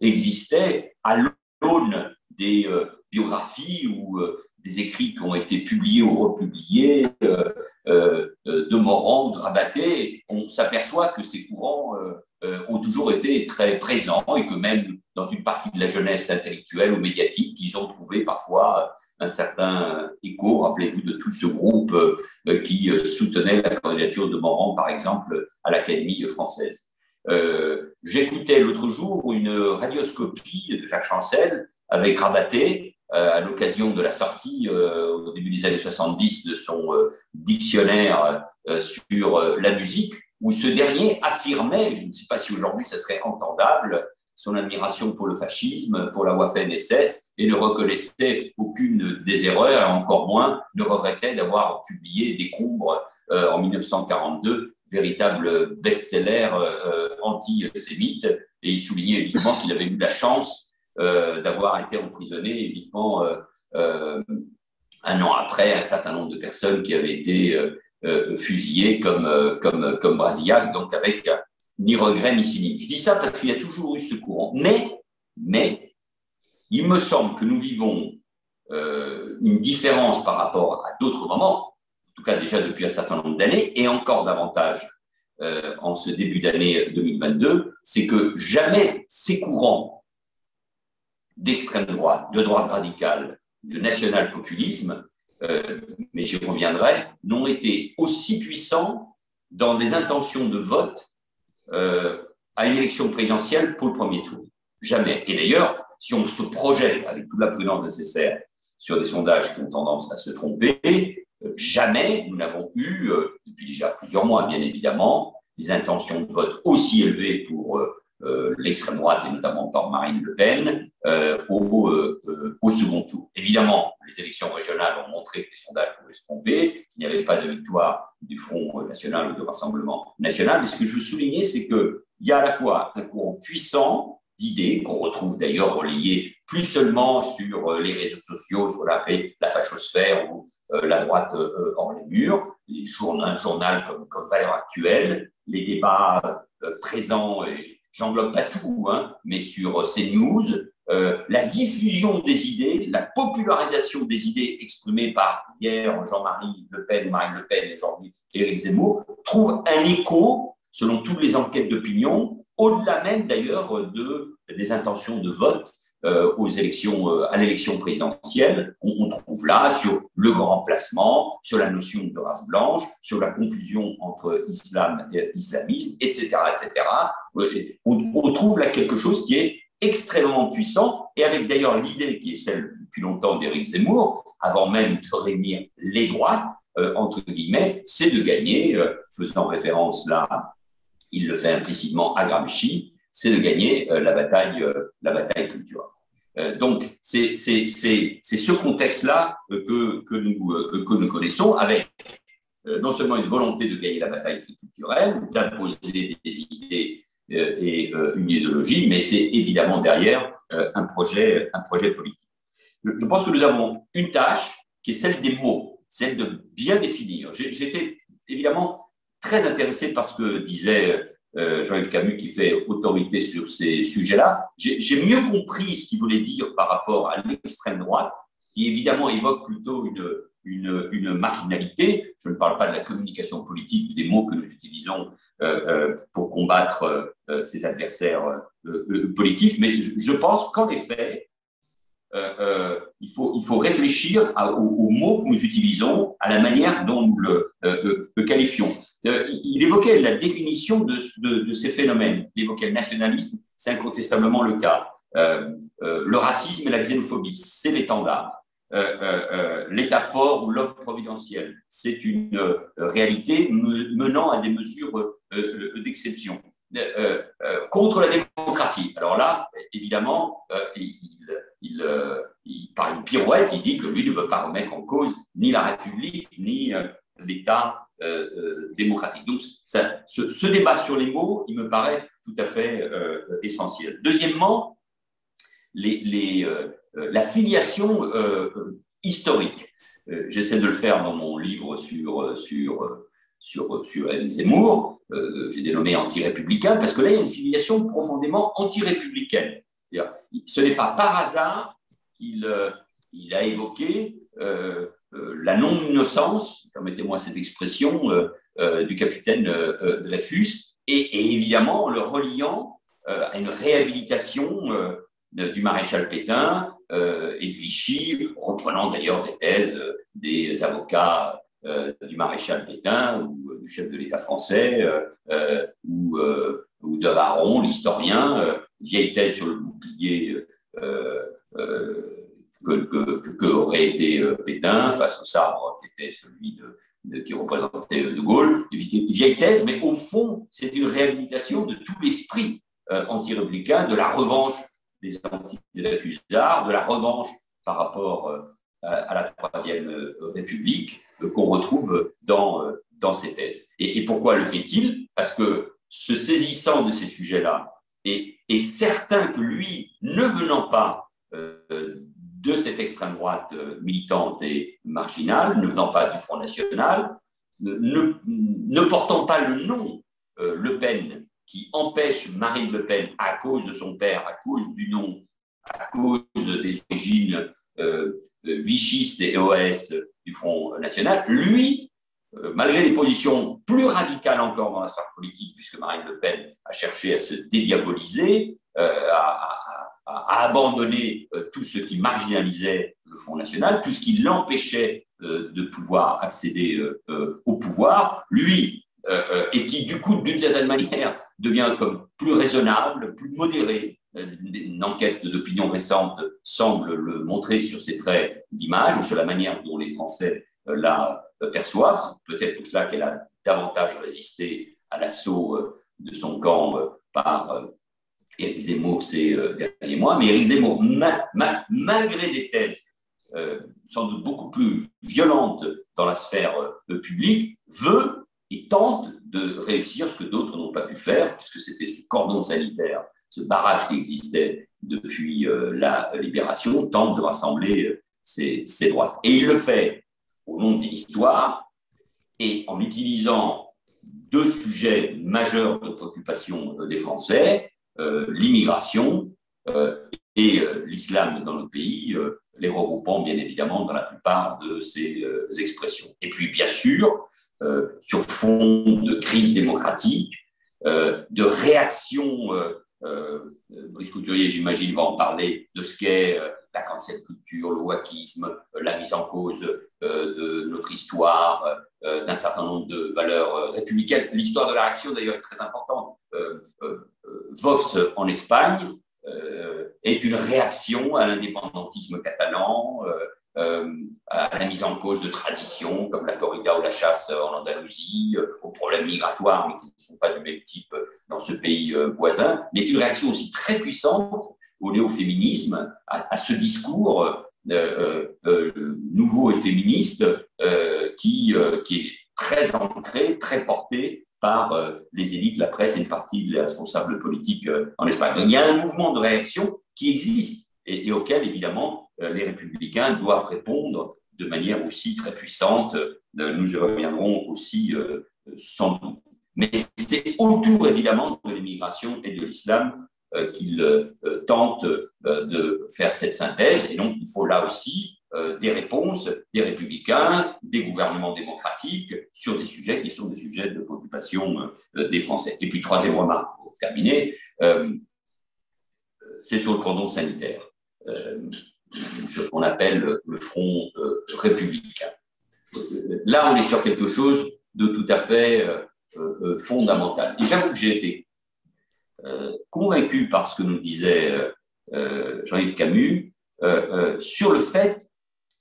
existait à l'aune des biographies ou des écrits qui ont été publiés ou republiés de Morand ou de Rabaté. On s'aperçoit que ces courants ont toujours été très présents et que même dans une partie de la jeunesse intellectuelle ou médiatique, ils ont trouvé parfois un certain écho. Rappelez-vous de tout ce groupe qui soutenait la candidature de Morand, par exemple, à l'Académie française. J'écoutais l'autre jour une radioscopie de Jacques Chancel avec Rabaté, à l'occasion de la sortie au début des années 70 de son dictionnaire sur la musique, où ce dernier affirmait, je ne sais pas si aujourd'hui ça serait entendable, son admiration pour le fascisme, pour la Waffen-SS, et ne reconnaissait aucune des erreurs, et encore moins ne regrettait d'avoir publié Décombres en 1942, véritable best-seller anti-sémite, et il soulignait uniquement qu'il avait eu la chance d'avoir été emprisonné uniquement un an après un certain nombre de personnes qui avaient été fusillées comme Brasillac, donc avec ni regret ni cynisme. Je dis ça parce qu'il y a toujours eu ce courant. Mais il me semble que nous vivons une différence par rapport à d'autres moments, en tout cas déjà depuis un certain nombre d'années, et encore davantage en ce début d'année 2022, c'est que jamais ces courants d'extrême droite, de droite radicale, de national-populisme, mais j'y reviendrai, n'ont été aussi puissants dans des intentions de vote à une élection présidentielle pour le premier tour. Jamais. Et d'ailleurs, si on se projette avec toute la prudence nécessaire sur des sondages qui ont tendance à se tromper, jamais nous n'avons eu, depuis déjà plusieurs mois bien évidemment, des intentions de vote aussi élevées pour l'extrême droite, et notamment par Marine Le Pen, au second tour. Évidemment, les élections régionales ont montré que les sondages pouvaient se tromper, qu'il n'y avait pas de victoire du Front national ou du Rassemblement national. Mais ce que je veux souligner, c'est qu'il y a à la fois un courant puissant d'idées, qu'on retrouve d'ailleurs relayées plus seulement sur les réseaux sociaux, sur la fachosphère ou la droite hors les murs, un journal comme Valeurs Actuelles, les débats présents, et j'englobe pas tout, hein, mais sur CNews, la diffusion des idées, la popularisation des idées exprimées par hier Jean-Marie Le Pen, Marine Le Pen et aujourd'hui Éric Zemmour, trouve un écho, selon toutes les enquêtes d'opinion, au-delà même d'ailleurs des intentions de vote à l'élection présidentielle. On trouve là sur le grand placement, sur la notion de race blanche, sur la confusion entre islam et islamisme, etc. etc. On trouve là quelque chose qui est extrêmement puissant, et avec d'ailleurs l'idée qui est celle depuis longtemps d'Éric Zemmour, avant même de réunir les droites, entre guillemets, c'est de gagner, faisant référence là, il le fait implicitement à Gramsci, c'est de gagner la bataille culturelle. Donc, c'est ce contexte-là que nous connaissons, avec non seulement une volonté de gagner la bataille culturelle, d'imposer des idées et une idéologie, mais c'est évidemment derrière un projet politique. Je pense que nous avons une tâche qui est celle des mots, celle de bien définir. J'étais évidemment très intéressé par ce que disait Jean-Yves Camus, qui fait autorité sur ces sujets-là. J'ai mieux compris ce qu'il voulait dire par rapport à l'extrême droite, qui évidemment évoque plutôt une marginalité. Je ne parle pas de la communication politique, des mots que nous utilisons pour combattre ces adversaires politiques, mais je pense qu'en effet, il faut réfléchir aux mots que nous utilisons, à la manière dont nous le qualifions. Il évoquait la définition de ces phénomènes. Il évoquait le nationalisme, c'est incontestablement le cas. Le racisme et la xénophobie, c'est l'étendard. L'État fort ou l'homme providentiel, c'est une réalité menant à des mesures d'exception. Contre la démocratie. Alors là, évidemment, par une pirouette, il dit que lui ne veut pas remettre en cause ni la République, ni l'État démocratique. Donc, ce débat sur les mots, il me paraît tout à fait essentiel. Deuxièmement, la filiation historique. J'essaie de le faire dans mon livre sur Éric Zemmour, j'ai dénommé anti-républicain, parce que là, il y a une filiation profondément anti-républicaine. Ce n'est pas par hasard qu'il a évoqué la non-innocence, permettez-moi cette expression, du capitaine Dreyfus, et évidemment en le reliant à une réhabilitation du maréchal Pétain et de Vichy, reprenant d'ailleurs des thèses des avocats du maréchal Pétain ou du chef de l'État français ou de Varon, l'historien, vieille thèse sur le bouclier que aurait été Pétain face au sabre qui était celui qui représentait De Gaulle, une vieille thèse, mais au fond, c'est une réhabilitation de tout l'esprit anti-républicain, de la revanche des anti-Dreyfusards, de la revanche par rapport à la Troisième République qu'on retrouve dans ces thèses. Et pourquoi le fait-il? Parce que se saisissant de ces sujets-là, et certain que lui, ne venant pas de cette extrême droite militante et marginale, ne venant pas du Front National, ne portant pas le nom Le Pen, qui empêche Marine Le Pen, à cause de son père, à cause du nom, à cause des origines vichistes et OS du Front National, lui, malgré les positions plus radicales encore dans la sphère politique, puisque Marine Le Pen a cherché à se dédiaboliser, à abandonner tout ce qui marginalisait le Front National, tout ce qui l'empêchait de pouvoir accéder au pouvoir, lui, et qui du coup, d'une certaine manière, devient comme plus raisonnable, plus modéré. Une enquête d'opinion récente semble le montrer sur ses traits d'image ou sur la manière dont les Français la perçoivent. C'est peut-être pour cela qu'elle a davantage résisté à l'assaut de son camp par Éric Zemmour ces derniers mois, mais Éric Zemmour, malgré des thèses sans doute beaucoup plus violentes dans la sphère publique, veut et tente de réussir ce que d'autres n'ont pas pu faire, puisque c'était ce cordon sanitaire, ce barrage qui existait depuis la libération, tente de rassembler ces droites. Et il le fait au nom de l'histoire et en utilisant deux sujets majeurs de préoccupation des Français, l'immigration et l'islam dans le pays, les regroupant bien évidemment dans la plupart de ces expressions. Et puis bien sûr, sur fond de crise démocratique, de réaction, Brice Couturier, j'imagine, va en parler, de ce qu'est la cancel culture, le wokisme, la mise en cause de notre histoire, d'un certain nombre de valeurs républicaines. L'histoire de la réaction, d'ailleurs, est très importante. Vox, en Espagne, est une réaction à l'indépendantisme catalan, à la mise en cause de traditions comme la corrida ou la chasse en Andalousie, aux problèmes migratoires, mais qui ne sont pas du même type dans ce pays voisin, mais est une réaction aussi très puissante au néo-féminisme, à ce discours nouveau et féministe qui est très ancré, très porté par les élites, la presse et une partie des responsables politiques en Espagne. Donc, il y a un mouvement de réaction qui existe et auquel, évidemment, les républicains doivent répondre de manière aussi très puissante. Nous y reviendrons aussi sans doute. Mais c'est autour, évidemment, de l'immigration et de l'islam qu'ils tentent de faire cette synthèse. Et donc, il faut là aussi des réponses des républicains, des gouvernements démocratiques sur des sujets qui sont des sujets de préoccupation des Français. Et puis, troisième remarque, pour terminer, c'est sur le cordon sanitaire, sur ce qu'on appelle le front républicain. Là, on est sur quelque chose de tout à fait fondamental. Et j'avoue que j'ai été convaincu par ce que nous disait Jean-Yves Camus sur le fait,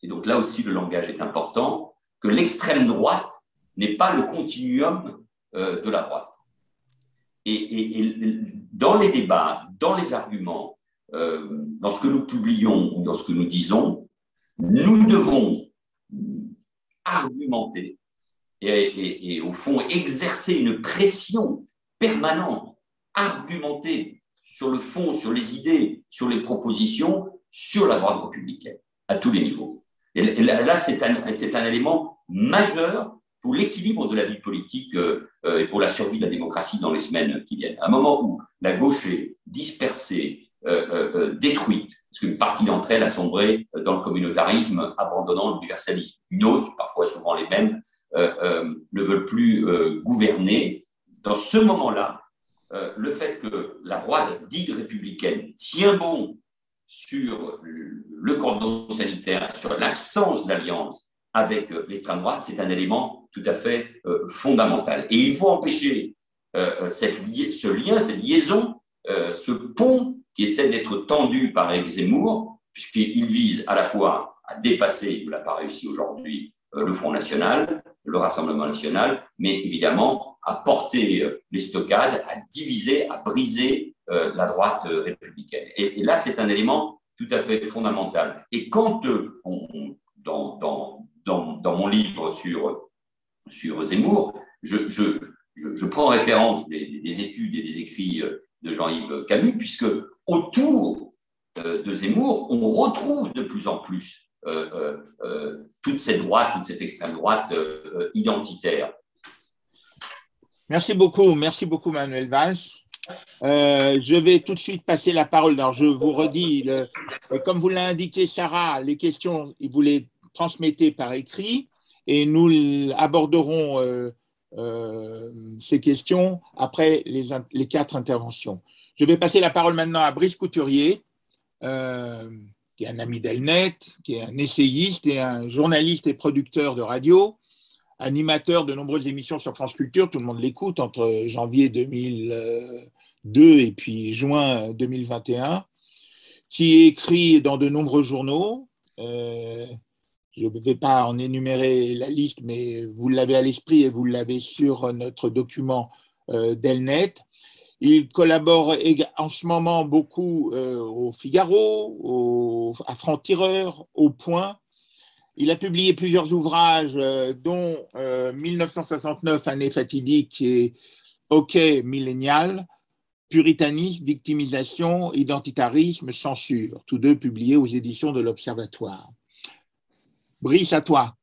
et donc là aussi le langage est important, que l'extrême droite n'est pas le continuum de la droite. Et dans les débats, dans les arguments, dans ce que nous publions ou dans ce que nous disons, nous devons argumenter et au fond exercer une pression permanente, argumenter sur le fond, sur les idées, sur les propositions, sur la droite républicaine, à tous les niveaux. Et là, c'est un élément majeur pour l'équilibre de la vie politique et pour la survie de la démocratie dans les semaines qui viennent. À un moment où la gauche est dispersée, détruite, parce qu'une partie d'entre elles a sombré dans le communautarisme, abandonnant l'universalisme. Une autre, parfois souvent les mêmes, ne veulent plus gouverner. Dans ce moment-là, le fait que la droite dite républicaine tient bon sur le cordon sanitaire, sur l'absence d'alliance avec l'extrême droite, c'est un élément tout à fait fondamental. Et il faut empêcher ce lien, cette liaison, ce pont qui essaie d'être tendu par Éric Zemmour, puisqu'il vise à la fois à dépasser, il n'a pas réussi aujourd'hui, le Front National, le Rassemblement National, mais évidemment à porter les stockades, à diviser, à briser la droite républicaine. Et là, c'est un élément tout à fait fondamental. Et quand, dans mon livre sur Zemmour, je prends référence des études et des écrits de Jean-Yves Camus, puisque autour de Zemmour, on retrouve de plus en plus toute cette droite, toute cette extrême droite identitaire. Merci beaucoup Manuel Valls. Je vais tout de suite passer la parole. Alors, je vous redis, comme vous l'a indiqué Sarah, les questions, vous les transmettez par écrit et nous aborderons ces questions après les 4 interventions. Je vais passer la parole maintenant à Brice Couturier, qui est un ami d'Elnet, qui est un essayiste et un journaliste et producteur de radio, animateur de nombreuses émissions sur France Culture, tout le monde l'écoute, entre janvier 2002 et puis juin 2021, qui écrit dans de nombreux journaux. Je ne vais pas en énumérer la liste, mais vous l'avez à l'esprit et vous l'avez sur notre document d'Elnet. Il collabore en ce moment beaucoup au Figaro, à Franc-Tireur, au Point. Il a publié plusieurs ouvrages, dont 1969, Année fatidique, et OK millénial, Puritanisme, victimisation, identitarisme, censure, tous deux publiés aux éditions de l'Observatoire. Brice, à toi.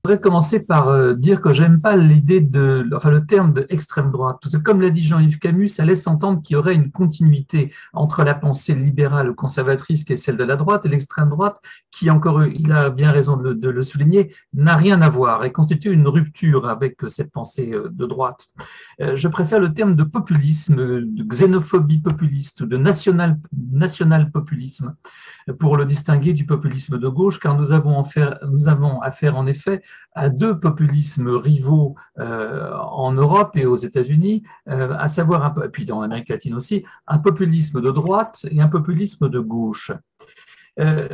Je voudrais commencer par dire que j'aime pas l'idée le terme de extrême droite, parce que comme l'a dit Jean-Yves Camus, ça laisse entendre qu'il y aurait une continuité entre la pensée libérale ou conservatrice qui est celle de la droite et l'extrême droite qui, il a bien raison de le souligner, n'a rien à voir et constitue une rupture avec cette pensée de droite. Je préfère le terme de populisme, de xénophobie populiste ou de national-populisme pour le distinguer du populisme de gauche, car nous avons affaire en effet à deux populismes rivaux en Europe et aux États-Unis, à savoir, puis dans l'Amérique latine aussi, un populisme de droite et un populisme de gauche.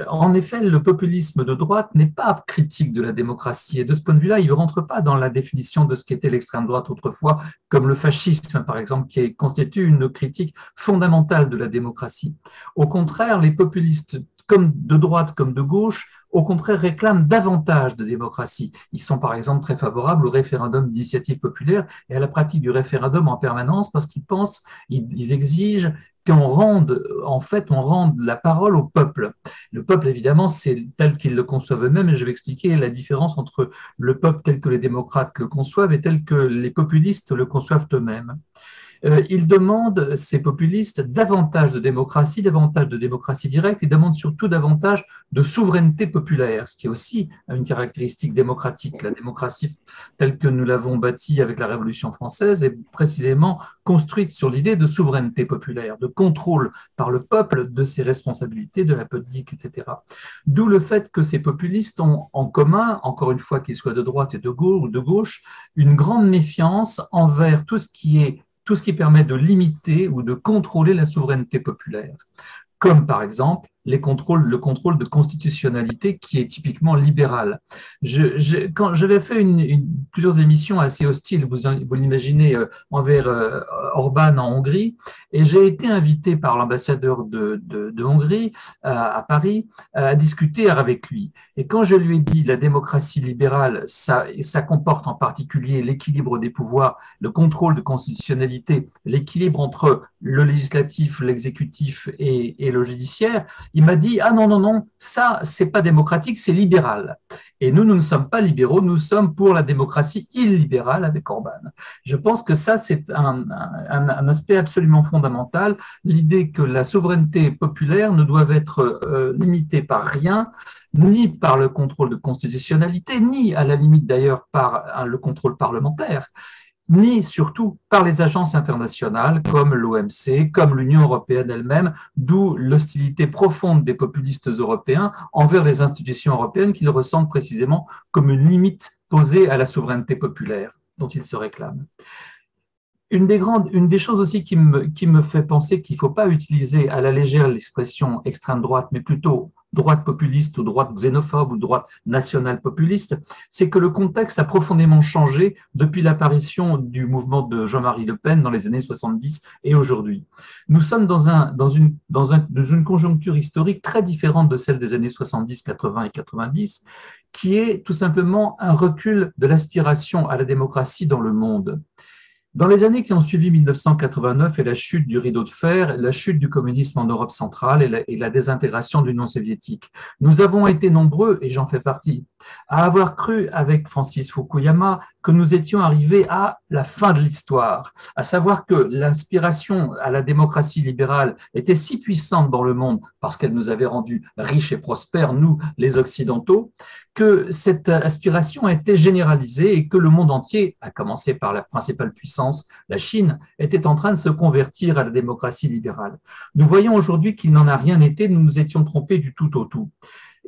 En effet, le populisme de droite n'est pas critique de la démocratie et de ce point de vue-là, il ne rentre pas dans la définition de ce qu'était l'extrême droite autrefois, comme le fascisme par exemple, qui constitue une critique fondamentale de la démocratie. Au contraire, les populistes comme de droite comme de gauche, au contraire réclament davantage de démocratie. Ils sont par exemple très favorables au référendum d'initiative populaire et à la pratique du référendum en permanence parce ils exigent qu'on rende la parole au peuple. Le peuple, évidemment, c'est tel qu'ils le conçoivent eux-mêmes, et je vais expliquer la différence entre le peuple tel que les démocrates le conçoivent et tel que les populistes le conçoivent eux-mêmes. Ils demandent, ces populistes, davantage de démocratie directe, ils demandent surtout davantage de souveraineté populaire, ce qui est aussi une caractéristique démocratique. La démocratie telle que nous l'avons bâtie avec la Révolution française est précisément construite sur l'idée de souveraineté populaire, de contrôle par le peuple de ses responsabilités, de la politique, etc. D'où le fait que ces populistes ont en commun, encore une fois qu'ils soient de droite et de gauche, une grande méfiance envers tout ce qui permet de limiter ou de contrôler la souveraineté populaire, comme par exemple le contrôle de constitutionnalité qui est typiquement libéral. Quand j'avais fait plusieurs émissions assez hostiles, vous l'imaginez, envers Orbán en Hongrie, et j'ai été invité par l'ambassadeur de Hongrie à Paris à discuter avec lui. Et quand je lui ai dit la démocratie libérale, ça comporte en particulier l'équilibre des pouvoirs, le contrôle de constitutionnalité, l'équilibre entre le législatif, l'exécutif et le judiciaire, il m'a dit « Ah non, ça, c'est pas démocratique, c'est libéral. » Et nous ne sommes pas libéraux, nous sommes pour la démocratie illibérale avec Orbán. Je pense que ça, c'est un aspect absolument fondamental, l'idée que la souveraineté populaire ne doit être limitée par rien, ni par le contrôle de constitutionnalité, ni à la limite d'ailleurs par le contrôle parlementaire, ni surtout par les agences internationales comme l'OMC, comme l'Union européenne elle-même, d'où l'hostilité profonde des populistes européens envers les institutions européennes qu'ils ressentent précisément comme une limite posée à la souveraineté populaire dont ils se réclament. Une des choses aussi qui me fait penser qu'il ne faut pas utiliser à la légère l'expression extrême droite, mais plutôt droite populiste ou droite xénophobe ou droite nationale populiste, c'est que le contexte a profondément changé depuis l'apparition du mouvement de Jean-Marie Le Pen dans les années 70 et aujourd'hui. Nous sommes dans une conjoncture historique très différente de celle des années 70, 80 et 90, qui est tout simplement un recul de l'aspiration à la démocratie dans le monde. Dans les années qui ont suivi 1989 et la chute du rideau de fer, la chute du communisme en Europe centrale et la désintégration de l'Union soviétique, nous avons été nombreux, et j'en fais partie, à avoir cru avec Francis Fukuyama que nous étions arrivés à la fin de l'histoire, à savoir que l'aspiration à la démocratie libérale était si puissante dans le monde parce qu'elle nous avait rendus riches et prospères, nous les Occidentaux, que cette aspiration a été généralisée et que le monde entier, à commencer par la principale puissance, la Chine, était en train de se convertir à la démocratie libérale. Nous voyons aujourd'hui qu'il n'en a rien été, nous nous étions trompés du tout au tout.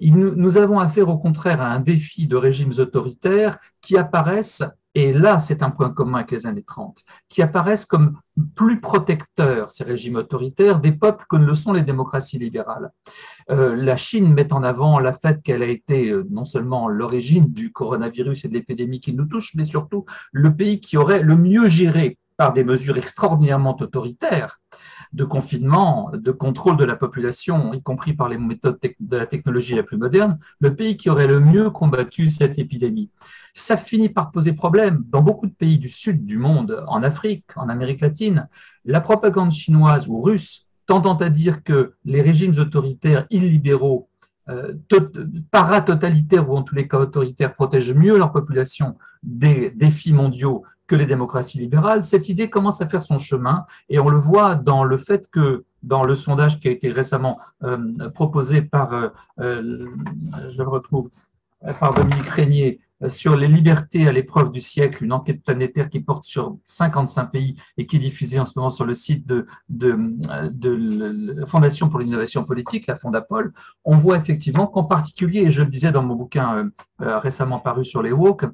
Nous avons affaire au contraire à un défi de régimes autoritaires qui apparaissent, et là c'est un point commun avec les années 30, qui apparaissent comme plus protecteurs, ces régimes autoritaires, des peuples que ne le sont les démocraties libérales. La Chine met en avant le fait qu'elle a été non seulement l'origine du coronavirus et de l'épidémie qui nous touche, mais surtout le pays qui aurait le mieux géré par des mesures extraordinairement autoritaires de confinement, de contrôle de la population, y compris par les méthodes de la technologie la plus moderne, le pays qui aurait le mieux combattu cette épidémie. Ça finit par poser problème. Dans beaucoup de pays du sud du monde, en Afrique, en Amérique latine, la propagande chinoise ou russe tendant à dire que les régimes autoritaires illibéraux, paratotalitaires ou en tous les cas autoritaires, protègent mieux leur population des défis mondiaux que les démocraties libérales, cette idée commence à faire son chemin et on le voit dans le fait que dans le sondage qui a été récemment proposé par, je le retrouve, par Dominique Régnier, sur les libertés à l'épreuve du siècle, une enquête planétaire qui porte sur 55 pays et qui est diffusée en ce moment sur le site de la Fondation pour l'innovation politique, la Fondapol, on voit effectivement qu'en particulier, et je le disais dans mon bouquin récemment paru sur les woke,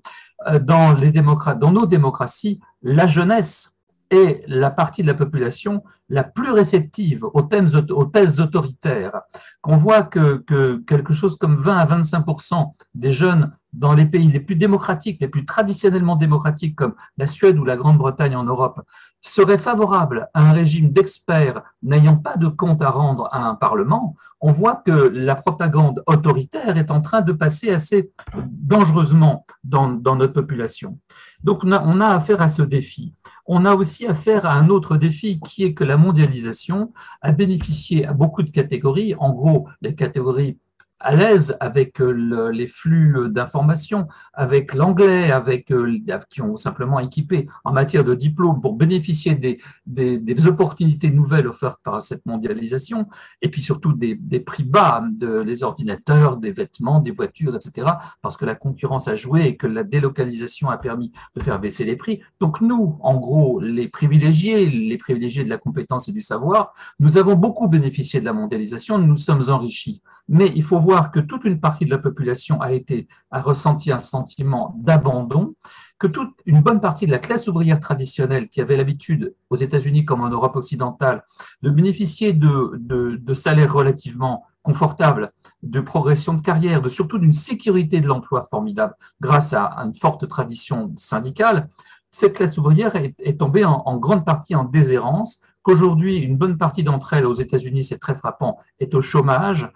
dans nos démocraties, la jeunesse est la partie de la population la plus réceptive aux thèses autoritaires, qu'on voit que quelque chose comme 20 à 25% des jeunes dans les pays les plus démocratiques, les plus traditionnellement démocratiques comme la Suède ou la Grande-Bretagne en Europe, seraient favorables à un régime d'experts n'ayant pas de compte à rendre à un Parlement, on voit que la propagande autoritaire est en train de passer assez dangereusement dans notre population. Donc on a affaire à ce défi. On a aussi affaire à un autre défi qui est que la mondialisation a bénéficié à beaucoup de catégories, en gros les catégories à l'aise avec les flux d'informations, avec l'anglais, qui ont simplement équipé en matière de diplôme pour bénéficier des opportunités nouvelles offertes par cette mondialisation, et puis surtout des prix bas, les ordinateurs, des vêtements, des voitures, etc., parce que la concurrence a joué et que la délocalisation a permis de faire baisser les prix. Donc nous, en gros, les privilégiés de la compétence et du savoir, nous avons beaucoup bénéficié de la mondialisation, nous nous sommes enrichis. Mais il faut voir que toute une partie de la population a ressenti un sentiment d'abandon, que une bonne partie de la classe ouvrière traditionnelle qui avait l'habitude, aux États-Unis comme en Europe occidentale, de bénéficier de salaires relativement confortables, de progression de carrière, surtout d'une sécurité de l'emploi formidable grâce à une forte tradition syndicale, cette classe ouvrière est tombée en grande partie en déshérence, qu'aujourd'hui, une bonne partie d'entre elles, aux États-Unis, c'est très frappant, est au chômage,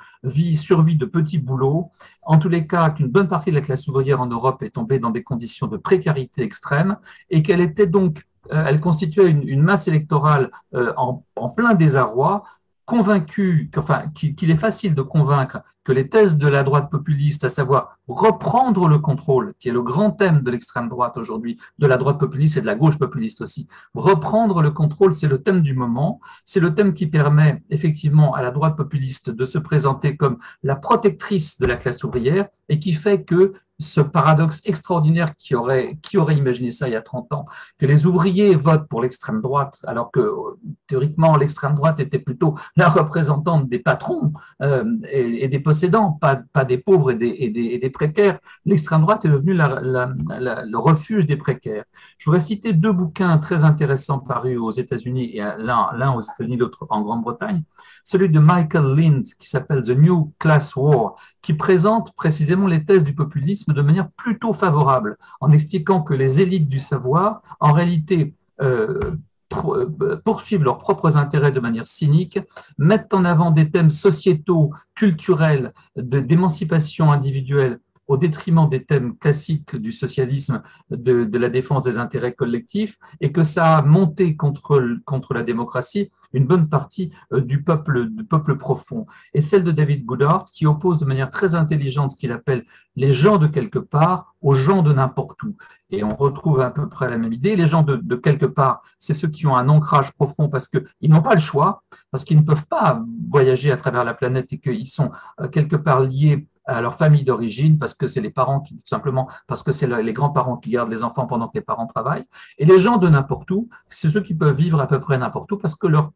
survit de petits boulots. En tous les cas, qu'une bonne partie de la classe ouvrière en Europe est tombée dans des conditions de précarité extrême et qu'elle était donc, elle constituait une masse électorale en plein désarroi, convaincue, qu'il est facile de convaincre que les thèses de la droite populiste, à savoir reprendre le contrôle, qui est le grand thème de l'extrême droite aujourd'hui, de la droite populiste et de la gauche populiste aussi, reprendre le contrôle, c'est le thème du moment, c'est le thème qui permet effectivement à la droite populiste de se présenter comme la protectrice de la classe ouvrière et qui fait que ce paradoxe extraordinaire qui aurait imaginé ça il y a 30 ans, que les ouvriers votent pour l'extrême droite, alors que théoriquement l'extrême droite était plutôt la représentante des patrons et des possédants, pas des pauvres et des précaires. L'extrême droite est devenue le refuge des précaires. Je voudrais citer deux bouquins très intéressants parus aux États-Unis, et l'un aux États-Unis, l'autre en Grande-Bretagne. Celui de Michael Lind qui s'appelle The New Class War, qui présente précisément les thèses du populisme de manière plutôt favorable, en expliquant que les élites du savoir, en réalité, poursuivent leurs propres intérêts de manière cynique, mettent en avant des thèmes sociétaux, culturels, d'émancipation individuelle, au détriment des thèmes classiques du socialisme, de la défense des intérêts collectifs, et que ça a monté contre la démocratie une bonne partie du peuple profond. Et celle de David Goodhart, qui oppose de manière très intelligente ce qu'il appelle les gens de quelque part aux gens de n'importe où. Et on retrouve à peu près la même idée. Les gens de quelque part, c'est ceux qui ont un ancrage profond parce qu'ils n'ont pas le choix, parce qu'ils ne peuvent pas voyager à travers la planète et qu'ils sont quelque part liés à leur famille d'origine, parce que c'est les parents qui, tout simplement, parce que c'est les grands-parents qui gardent les enfants pendant que les parents travaillent. Et les gens de n'importe où, c'est ceux qui peuvent vivre à peu près n'importe où, parce que leur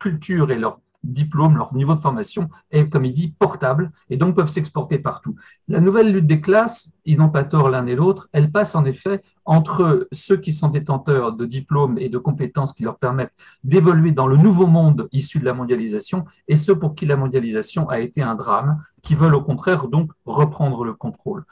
culture et leur diplôme, leur niveau de formation est, comme il dit, portable, et donc peuvent s'exporter partout. La nouvelle lutte des classes, ils n'ont pas tort l'un et l'autre, elle passe en effet entre ceux qui sont détenteurs de diplômes et de compétences qui leur permettent d'évoluer dans le nouveau monde issu de la mondialisation, et ceux pour qui la mondialisation a été un drame, qui veulent au contraire donc reprendre le contrôle.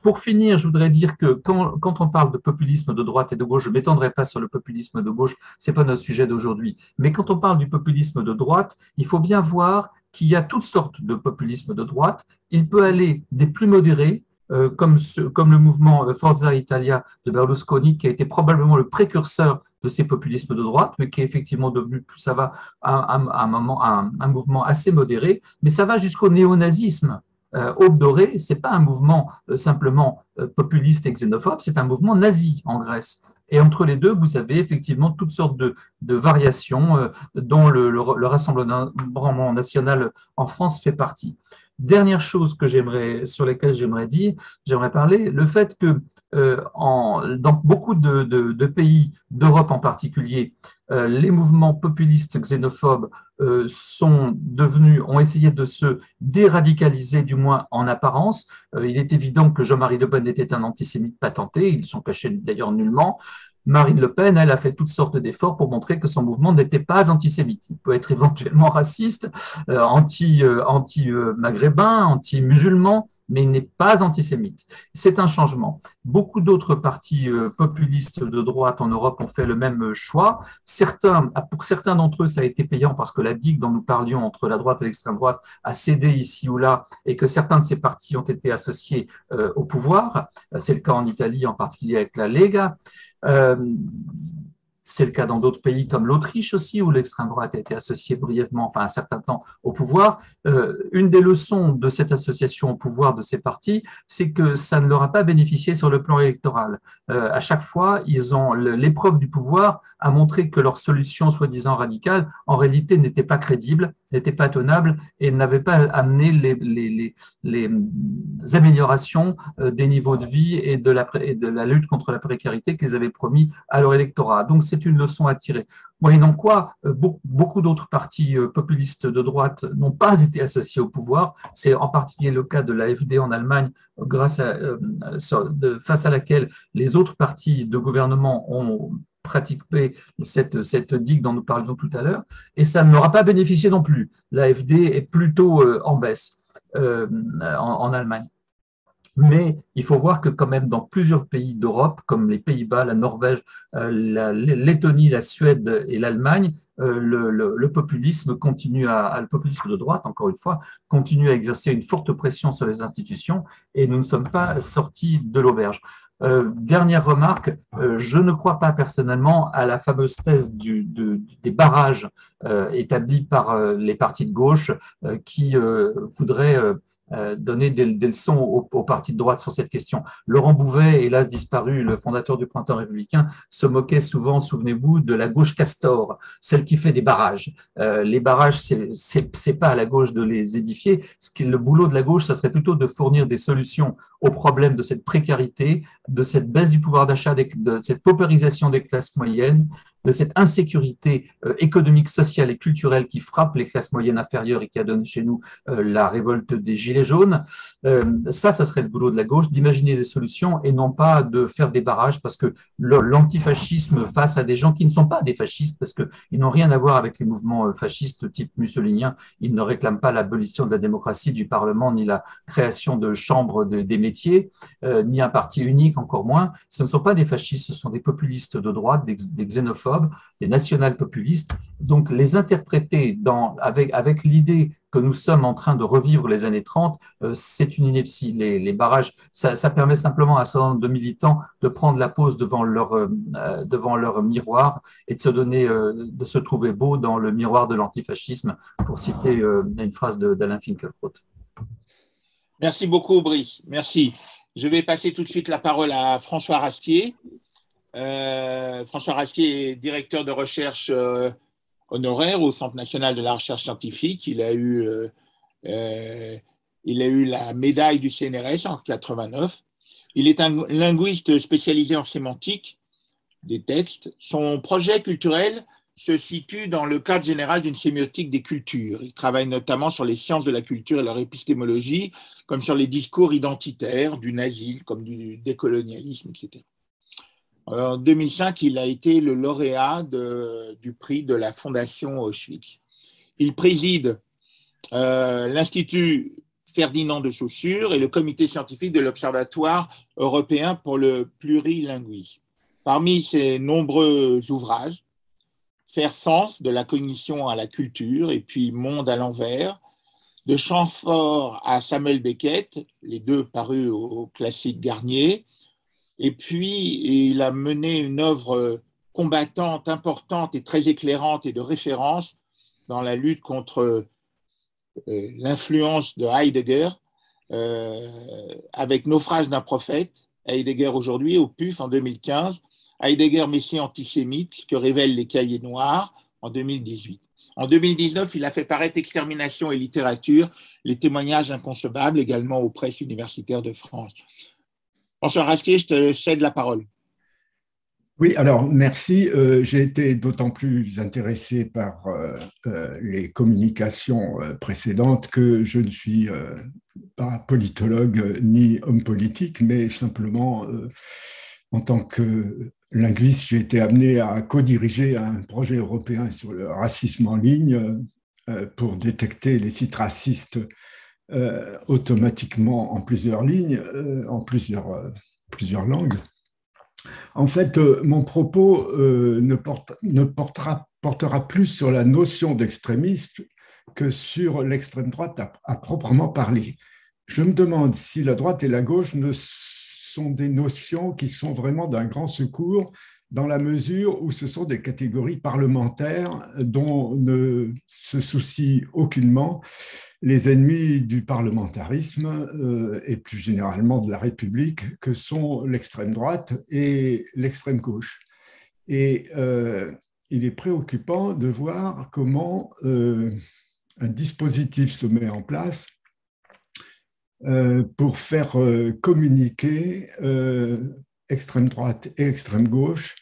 Pour finir, je voudrais dire que quand on parle de populisme de droite et de gauche, je ne m'étendrai pas sur le populisme de gauche, ce n'est pas notre sujet d'aujourd'hui, mais quand on parle du populisme de droite, il faut bien voir qu'il y a toutes sortes de populisme de droite. Il peut aller des plus modérés, comme le mouvement Forza Italia de Berlusconi, qui a été probablement le précurseur de ces populismes de droite, mais qui est effectivement devenu, plus ça va, un mouvement assez modéré, mais ça va jusqu'au néonazisme. Aube dorée, ce n'est pas un mouvement simplement populiste et xénophobe, c'est un mouvement nazi en Grèce. Et entre les deux, vous avez effectivement toutes sortes de variations dont le Rassemblement national en France fait partie. Dernière chose sur laquelle j'aimerais parler, le fait que dans beaucoup de pays d'Europe en particulier, les mouvements populistes xénophobes ont essayé de se déradicaliser, du moins en apparence. Il est évident que Jean-Marie Le Pen était un antisémite patenté, ils ne sont cachés d'ailleurs nullement. Marine Le Pen, elle a fait toutes sortes d'efforts pour montrer que son mouvement n'était pas antisémite. Il peut être éventuellement raciste, anti-maghrébin, anti-musulman, mais il n'est pas antisémite. C'est un changement. Beaucoup d'autres partis populistes de droite en Europe ont fait le même choix. Pour certains d'entre eux, ça a été payant parce que la digue dont nous parlions entre la droite et l'extrême droite a cédé ici ou là et que certains de ces partis ont été associés au pouvoir. C'est le cas en Italie, en particulier avec la Lega. C'est le cas dans d'autres pays comme l'Autriche aussi, où l'extrême droite a été associée brièvement, enfin un certain temps, au pouvoir. Une des leçons de cette association au pouvoir de ces partis, c'est que ça ne leur a pas bénéficié sur le plan électoral. À chaque fois, l'épreuve du pouvoir a montré que leur solution soi-disant radicale, en réalité, n'était pas crédible, n'était pas tenable et n'avait pas amené les améliorations des niveaux de vie et de la lutte contre la précarité qu'ils avaient promis à leur électorat. Donc, c'est une leçon à tirer. Moyennant quoi, beaucoup d'autres partis populistes de droite n'ont pas été associés au pouvoir. C'est en particulier le cas de l'AfD en Allemagne, face à laquelle les autres partis de gouvernement ont pratiqué cette digue dont nous parlions tout à l'heure, et ça ne leur a pas bénéficié non plus. L'AfD est plutôt en baisse en Allemagne. Mais il faut voir que quand même dans plusieurs pays d'Europe, comme les Pays-Bas, la Norvège, la Lettonie, la Suède et l'Allemagne, le populisme le populisme de droite, encore une fois, continue à exercer une forte pression sur les institutions et nous ne sommes pas sortis de l'auberge. Dernière remarque, je ne crois pas personnellement à la fameuse thèse des barrages établis par les partis de gauche qui voudraient donner des leçons aux partis de droite sur cette question. Laurent Bouvet, hélas disparu, le fondateur du Printemps républicain, se moquait souvent, souvenez-vous, de la gauche castor, celle qui fait des barrages. Les barrages, c'est pas à la gauche de les édifier. Le boulot de la gauche, ça serait plutôt de fournir des solutions aux problèmes de cette précarité, de cette baisse du pouvoir d'achat, de cette paupérisation des classes moyennes, de cette insécurité économique, sociale et culturelle qui frappe les classes moyennes inférieures et qui a donné chez nous la révolte des Gilets jaunes. Ça serait le boulot de la gauche, d'imaginer des solutions et non pas de faire des barrages, parce que l'antifascisme face à des gens qui ne sont pas des fascistes, parce qu'ils n'ont rien à voir avec les mouvements fascistes type mussolinien, ils ne réclament pas l'abolition de la démocratie, du Parlement, ni la création de chambres des métiers, ni un parti unique, encore moins. Ce ne sont pas des fascistes, ce sont des populistes de droite, des xénophobes, des national-populistes. Donc, les interpréter avec l'idée que nous sommes en train de revivre les années 30, c'est une ineptie. Les barrages, ça permet simplement à un certain nombre de militants de prendre la pose devant leur miroir et de se trouver beau dans le miroir de l'antifascisme, pour citer une phrase d'Alain Finkielkraut. Merci beaucoup, Brice. Merci. Je vais passer tout de suite la parole à François Rastier. François Rastier est directeur de recherche honoraire au Centre national de la recherche scientifique. Il a eu la médaille du CNRS en 1989. Il est un linguiste spécialisé en sémantique des textes. Son projet culturel se situe dans le cadre général d'une sémiotique des cultures. Il travaille notamment sur les sciences de la culture et leur épistémologie, comme sur les discours identitaires, du nazisme, comme du décolonialisme, etc. En 2005, il a été le lauréat du prix de la Fondation Auschwitz. Il préside l'Institut Ferdinand de Saussure et le comité scientifique de l'Observatoire européen pour le plurilinguisme. Parmi ses nombreux ouvrages, Faire sens de la cognition à la culture et puis Monde à l'envers, de Chamfort à Samuel Beckett, les deux parus au classique Garnier, et puis il a mené une œuvre combattante, importante et très éclairante et de référence dans la lutte contre l'influence de Heidegger, avec Naufrage d'un prophète, Heidegger aujourd'hui, au PUF en 2015, Heidegger, Messie antisémite, ce que révèlent les cahiers noirs en 2018. En 2019, il a fait paraître Extermination et littérature, les témoignages inconcevables, également aux presses universitaires de France. François Rasquier, je te cède la parole. Oui, alors merci. J'ai été d'autant plus intéressé par les communications précédentes que je ne suis pas politologue ni homme politique, mais simplement en tant que linguiste, j'ai été amené à co-diriger un projet européen sur le racisme en ligne pour détecter les sites racistes automatiquement en plusieurs lignes, en plusieurs langues. En fait, mon propos portera plus sur la notion d'extrémiste que sur l'extrême droite à proprement parler. Je me demande si la droite et la gauche ne sont des notions qui sont vraiment d'un grand secours dans la mesure où ce sont des catégories parlementaires dont ne se soucient aucunement les ennemis du parlementarisme et plus généralement de la République, que sont l'extrême droite et l'extrême gauche. Et il est préoccupant de voir comment un dispositif se met en place pour faire communiquer extrême droite et extrême gauche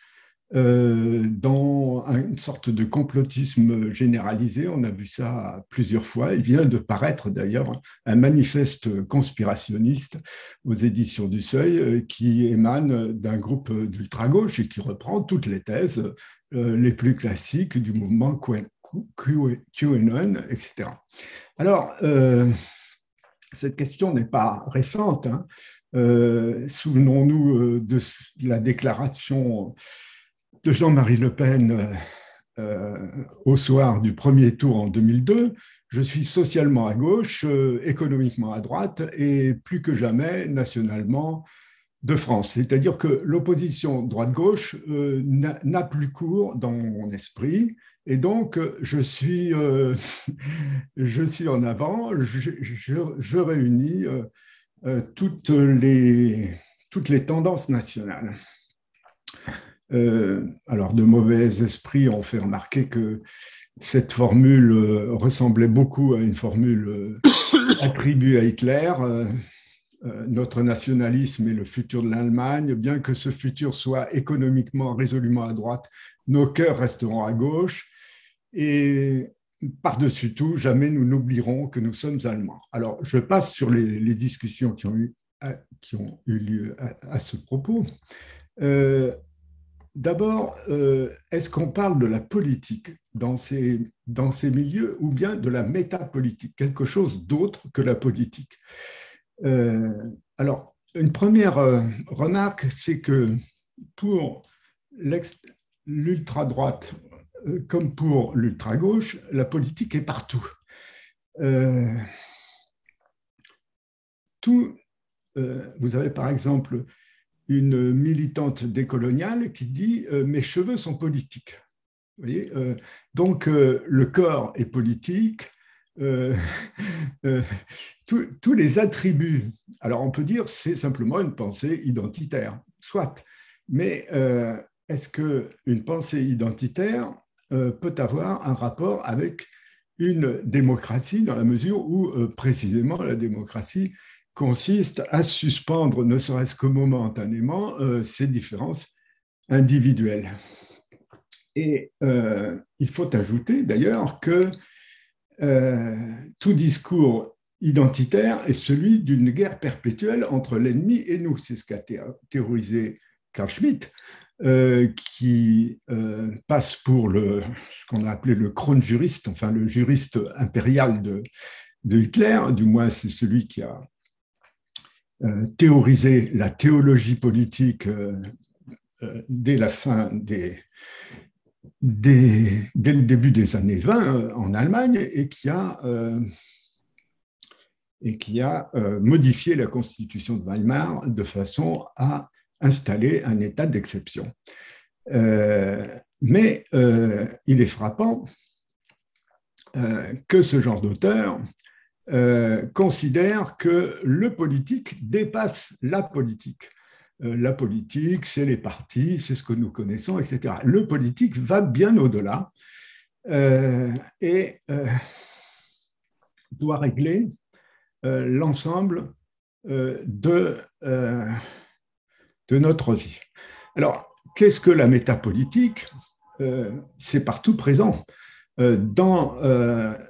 dans une sorte de complotisme généralisé. On a vu ça plusieurs fois. Il vient de paraître d'ailleurs un manifeste conspirationniste aux éditions du Seuil qui émane d'un groupe d'ultra-gauche et qui reprend toutes les thèses les plus classiques du mouvement QAnon, etc. Alors, cette question n'est pas récente. Hein. Souvenons-nous de la déclaration de Jean-Marie Le Pen au soir du premier tour en 2002. Je suis socialement à gauche, économiquement à droite et plus que jamais nationalement de France. C'est-à-dire que l'opposition droite-gauche n'a plus cours dans mon esprit. Et donc, je suis en avant, je réunis toutes les tendances nationales. Alors, de mauvais esprits ont fait remarquer que cette formule ressemblait beaucoup à une formule attribuée à Hitler. Notre nationalisme est le futur de l'Allemagne. Bien que ce futur soit économiquement résolument à droite, nos cœurs resteront à gauche. Et par-dessus tout, jamais nous n'oublierons que nous sommes Allemands. Alors, je passe sur les discussions qui ont eu lieu à ce propos. D'abord, est-ce qu'on parle de la politique dans ces milieux ou bien de la métapolitique, quelque chose d'autre que la politique? Alors, une première remarque, c'est que pour l'ultra-droite comme pour l'ultra-gauche, la politique est partout. Vous avez par exemple une militante décoloniale qui dit « mes cheveux sont politiques ». Vous voyez, donc le corps est politique, tous les attributs. Alors on peut dire c'est simplement une pensée identitaire, soit, mais est-ce qu'une pensée identitaire peut avoir un rapport avec une démocratie dans la mesure où précisément la démocratie consiste à suspendre, ne serait-ce que momentanément, ces différences individuelles. Et il faut ajouter d'ailleurs que tout discours identitaire est celui d'une guerre perpétuelle entre l'ennemi et nous. C'est ce qu'a théorisé Carl Schmitt, qui passe pour ce qu'on a appelé le kronjuriste, enfin le juriste impérial Hitler, du moins c'est celui qui a théorisé la théologie politique dès la fin dès le début des années 20 en Allemagne et qui a modifié la constitution de Weimar de façon à installer un état d'exception. Mais il est frappant que ce genre d'auteur considère que le politique dépasse la politique. La politique, c'est les partis, c'est ce que nous connaissons, etc. Le politique va bien au-delà et doit régler l'ensemble de notre vie. Alors, qu'est-ce que la métapolitique? C'est partout présent. Dans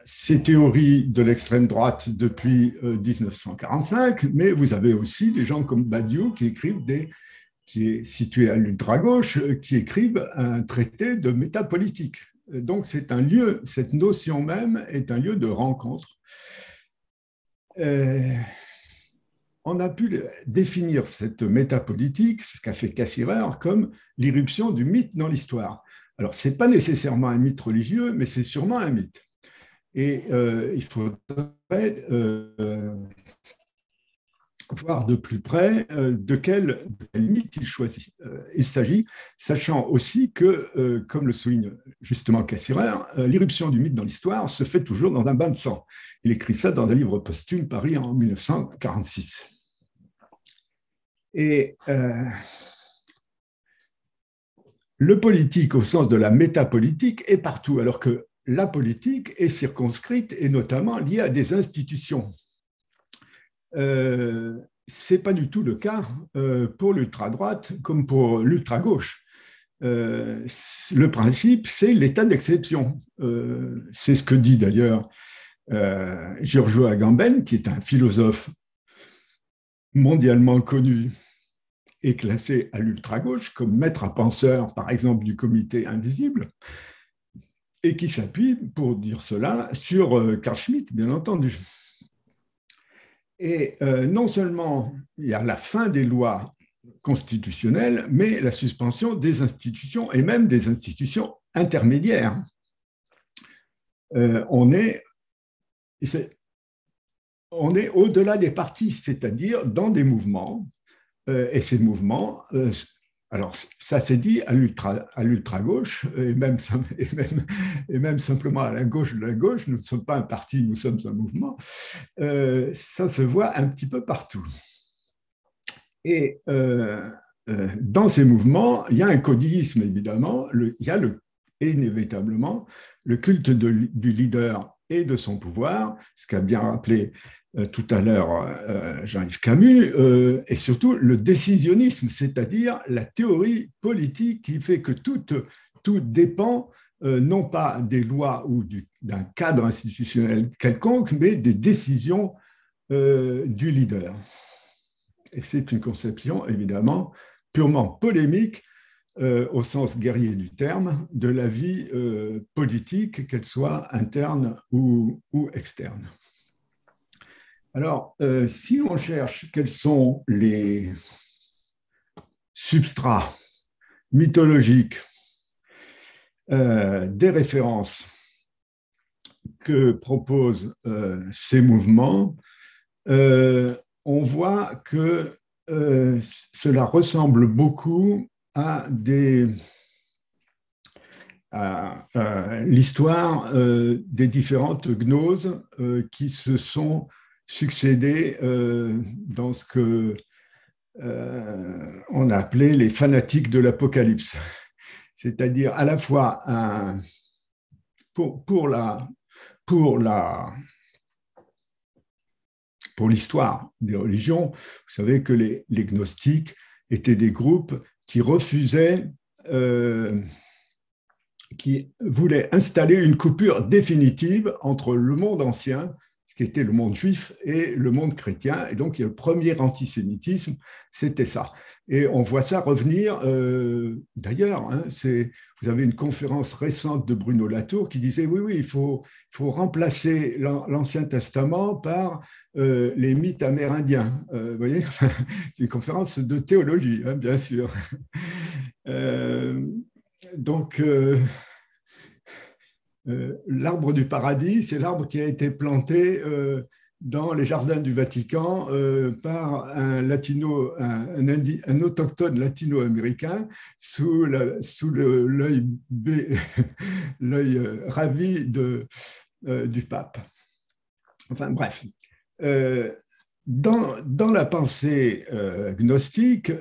ces théories de l'extrême droite depuis 1945, mais vous avez aussi des gens comme Badiou qui est situé à l'ultra-gauche, qui écrivent un traité de métapolitique. Donc c'est un lieu, cette notion même est un lieu de rencontre. On a pu définir cette métapolitique, ce qu'a fait Cassirer, comme l'irruption du mythe dans l'histoire. Alors, ce n'est pas nécessairement un mythe religieux, mais c'est sûrement un mythe. Et il faudrait voir de plus près de quel mythe il choisit. Il s'agit, sachant aussi que, comme le souligne justement Cassirer, l'irruption du mythe dans l'histoire se fait toujours dans un bain de sang. Il écrit ça dans un livre posthume paru en 1946. Et le politique, au sens de la métapolitique, est partout, alors que la politique est circonscrite et notamment liée à des institutions. Ce n'est pas du tout le cas pour l'ultra-droite comme pour l'ultra-gauche. Le principe, c'est l'état d'exception. C'est ce que dit d'ailleurs Giorgio Agamben, qui est un philosophe mondialement connu et classé à l'ultra-gauche comme maître à penseur, par exemple, du comité invisible, et qui s'appuie, pour dire cela, sur Carl Schmitt, bien entendu. Et non seulement il y a la fin des lois constitutionnelles, mais la suspension des institutions, et même des institutions intermédiaires. On est au-delà des partis, c'est-à-dire dans des mouvements. Et ces mouvements, alors ça s'est dit à l'ultra-gauche, et même simplement à la gauche de la gauche, nous ne sommes pas un parti, nous sommes un mouvement, ça se voit un petit peu partout. Et dans ces mouvements, il y a un caudillisme, évidemment, il y a inévitablement le culte du leader et de son pouvoir, ce qu'a bien rappelé tout à l'heure Jean-Yves Camus, et surtout le décisionnisme, c'est-à-dire la théorie politique qui fait que tout dépend non pas des lois ou d'un cadre institutionnel quelconque, mais des décisions du leader. Et c'est une conception, évidemment, purement polémique, au sens guerrier du terme, de la vie politique, qu'elle soit interne ou externe. Alors, si on cherche quels sont les substrats mythologiques des références que proposent ces mouvements, on voit que cela ressemble beaucoup à l'histoire des différentes gnoses qui se sont succédées dans ce que on a appelé les fanatiques de l'Apocalypse, c'est-à-dire à la fois pour l'histoire des religions. Vous savez que les gnostiques étaient des groupes qui refusaient, qui voulaient installer une coupure définitive entre le monde ancien, ce qui était le monde juif et le monde chrétien. Et donc, le premier antisémitisme, c'était ça. Et on voit ça revenir, d'ailleurs, hein, vous avez une conférence récente de Bruno Latour qui disait, oui, il faut remplacer l'Ancien Testament par les mythes amérindiens. Vous voyez, c'est une conférence de théologie, hein, bien sûr. Donc, l'arbre du paradis, c'est l'arbre qui a été planté dans les jardins du Vatican par un autochtone latino-américain sous l'œil ravi du pape. Enfin bref, dans la pensée gnostique,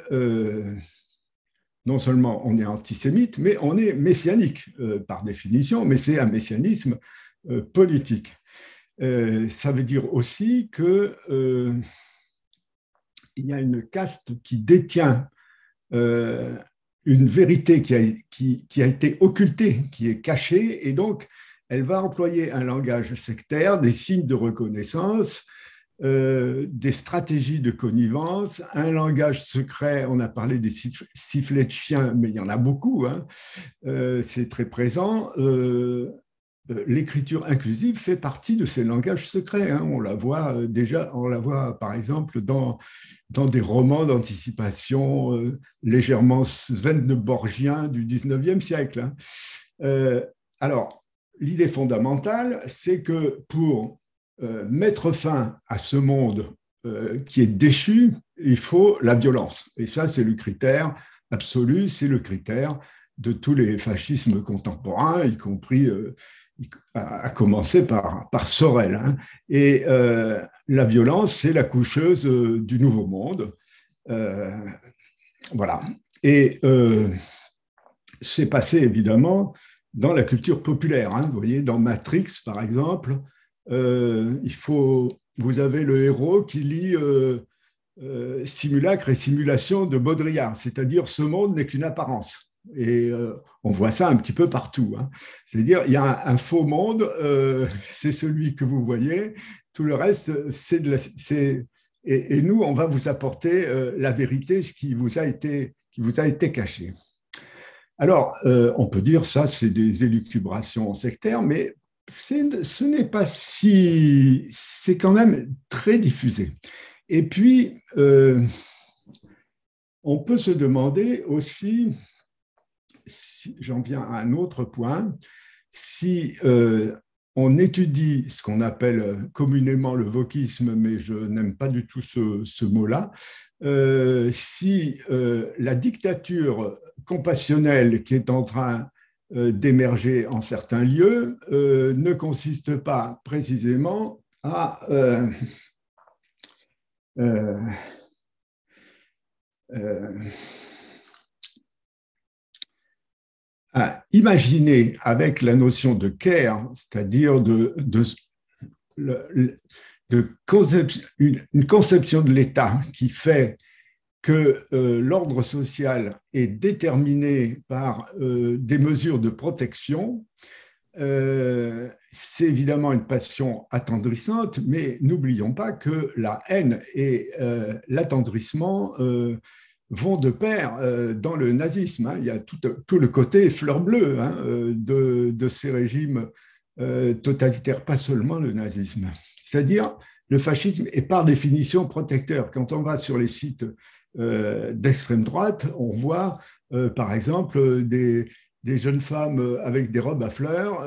non seulement on est antisémite, mais on est messianique par définition, mais c'est un messianisme politique. Ça veut dire aussi qu'il y a une caste qui détient une vérité qui a été occultée, qui est cachée, et donc elle va employer un langage sectaire, des signes de reconnaissance, des stratégies de connivence, un langage secret. On a parlé des sifflets de chiens, mais il y en a beaucoup, hein. C'est très présent. L'écriture inclusive fait partie de ces langages secrets, hein. On la voit par exemple dans des romans d'anticipation légèrement swedenborgiens du 19e siècle, hein. Alors, l'idée fondamentale, c'est que pour mettre fin à ce monde qui est déchu, il faut la violence. Et ça, c'est le critère absolu, c'est le critère de tous les fascismes contemporains, y compris, à commencer par Sorel, hein. Et la violence, c'est la coucheuse du nouveau monde. Voilà. Et c'est passé, évidemment, dans la culture populaire, hein. Vous voyez, dans Matrix, par exemple, vous avez le héros qui lit Simulacre et simulation de Baudrillard, c'est-à-dire ce monde n'est qu'une apparence. Et on voit ça un petit peu partout, hein. C'est-à-dire il y a un faux monde, c'est celui que vous voyez, tout le reste, et nous, on va vous apporter la vérité, ce qui vous a été caché. Alors, on peut dire ça, c'est des élucubrations sectaires, mais ce n'est pas si... C'est quand même très diffusé. Et puis, on peut se demander aussi, j'en viens à un autre point, si on étudie ce qu'on appelle communément le wokisme, mais je n'aime pas du tout ce mot-là, si la dictature compassionnelle qui est en train d'émerger en certains lieux ne consiste pas précisément à imaginer avec la notion de care, c'est-à-dire une conception de l'État qui fait que l'ordre social est déterminé par des mesures de protection, c'est évidemment une passion attendrissante, mais n'oublions pas que la haine et l'attendrissement vont de pair dans le nazisme, hein. Il y a tout le côté fleur bleue, hein, de ces régimes totalitaires, pas seulement le nazisme. C'est-à-dire, le fascisme est par définition protecteur. Quand on va sur les sites d'extrême droite, on voit par exemple des jeunes femmes avec des robes à fleurs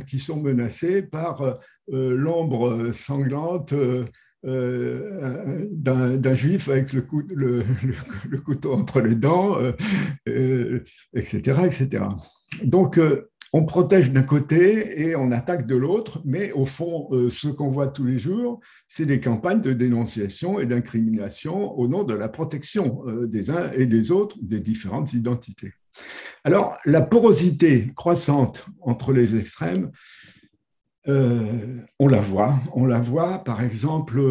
qui sont menacées par l'ombre sanglante d'un juif avec le couteau entre les dents, etc., etc. Donc, on protège d'un côté et on attaque de l'autre, mais au fond, ce qu'on voit tous les jours, c'est des campagnes de dénonciation et d'incrimination au nom de la protection des uns et des autres, des différentes identités. Alors, la porosité croissante entre les extrêmes, on la voit, par exemple,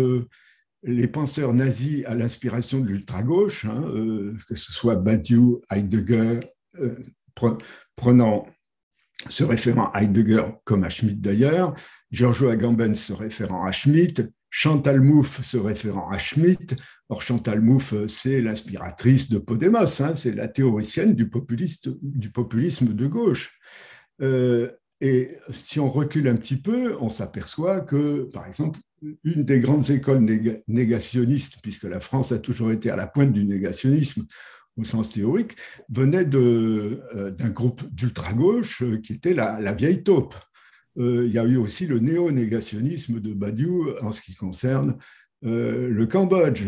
les penseurs nazis à l'inspiration de l'ultra-gauche, hein, que ce soit Badiou, Heidegger, prenant se référant à Heidegger comme à Schmitt d'ailleurs, Giorgio Agamben se référant à Schmitt, Chantal Mouffe se référant à Schmitt. Or, Chantal Mouffe, c'est l'inspiratrice de Podemos, hein, c'est la théoricienne du populisme de gauche. Et si on recule un petit peu, on s'aperçoit que, par exemple, une des grandes écoles négationnistes, puisque la France a toujours été à la pointe du négationnisme au sens théorique, venait d'un groupe d'ultra-gauche qui était la vieille taupe. Il y a eu aussi le néo-négationnisme de Badiou en ce qui concerne le Cambodge.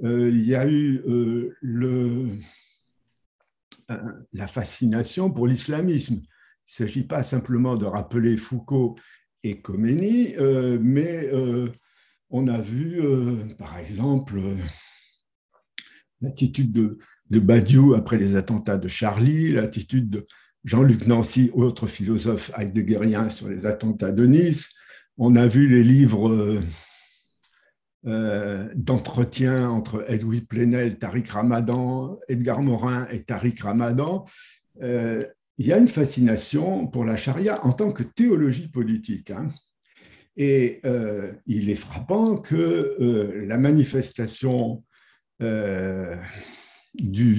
Il y a eu la fascination pour l'islamisme. Il ne s'agit pas simplement de rappeler Foucault et Khomeini, mais on a vu, par exemple, l'attitude de Badiou après les attentats de Charlie, l'attitude de Jean-Luc Nancy, autre philosophe heideggerien, sur les attentats de Nice. On a vu les livres d'entretien entre Edoui Plenel, Tariq Ramadan, Edgar Morin et Tariq Ramadan. Il y a une fascination pour la charia en tant que théologie politique. Hein. Et il est frappant que la manifestation du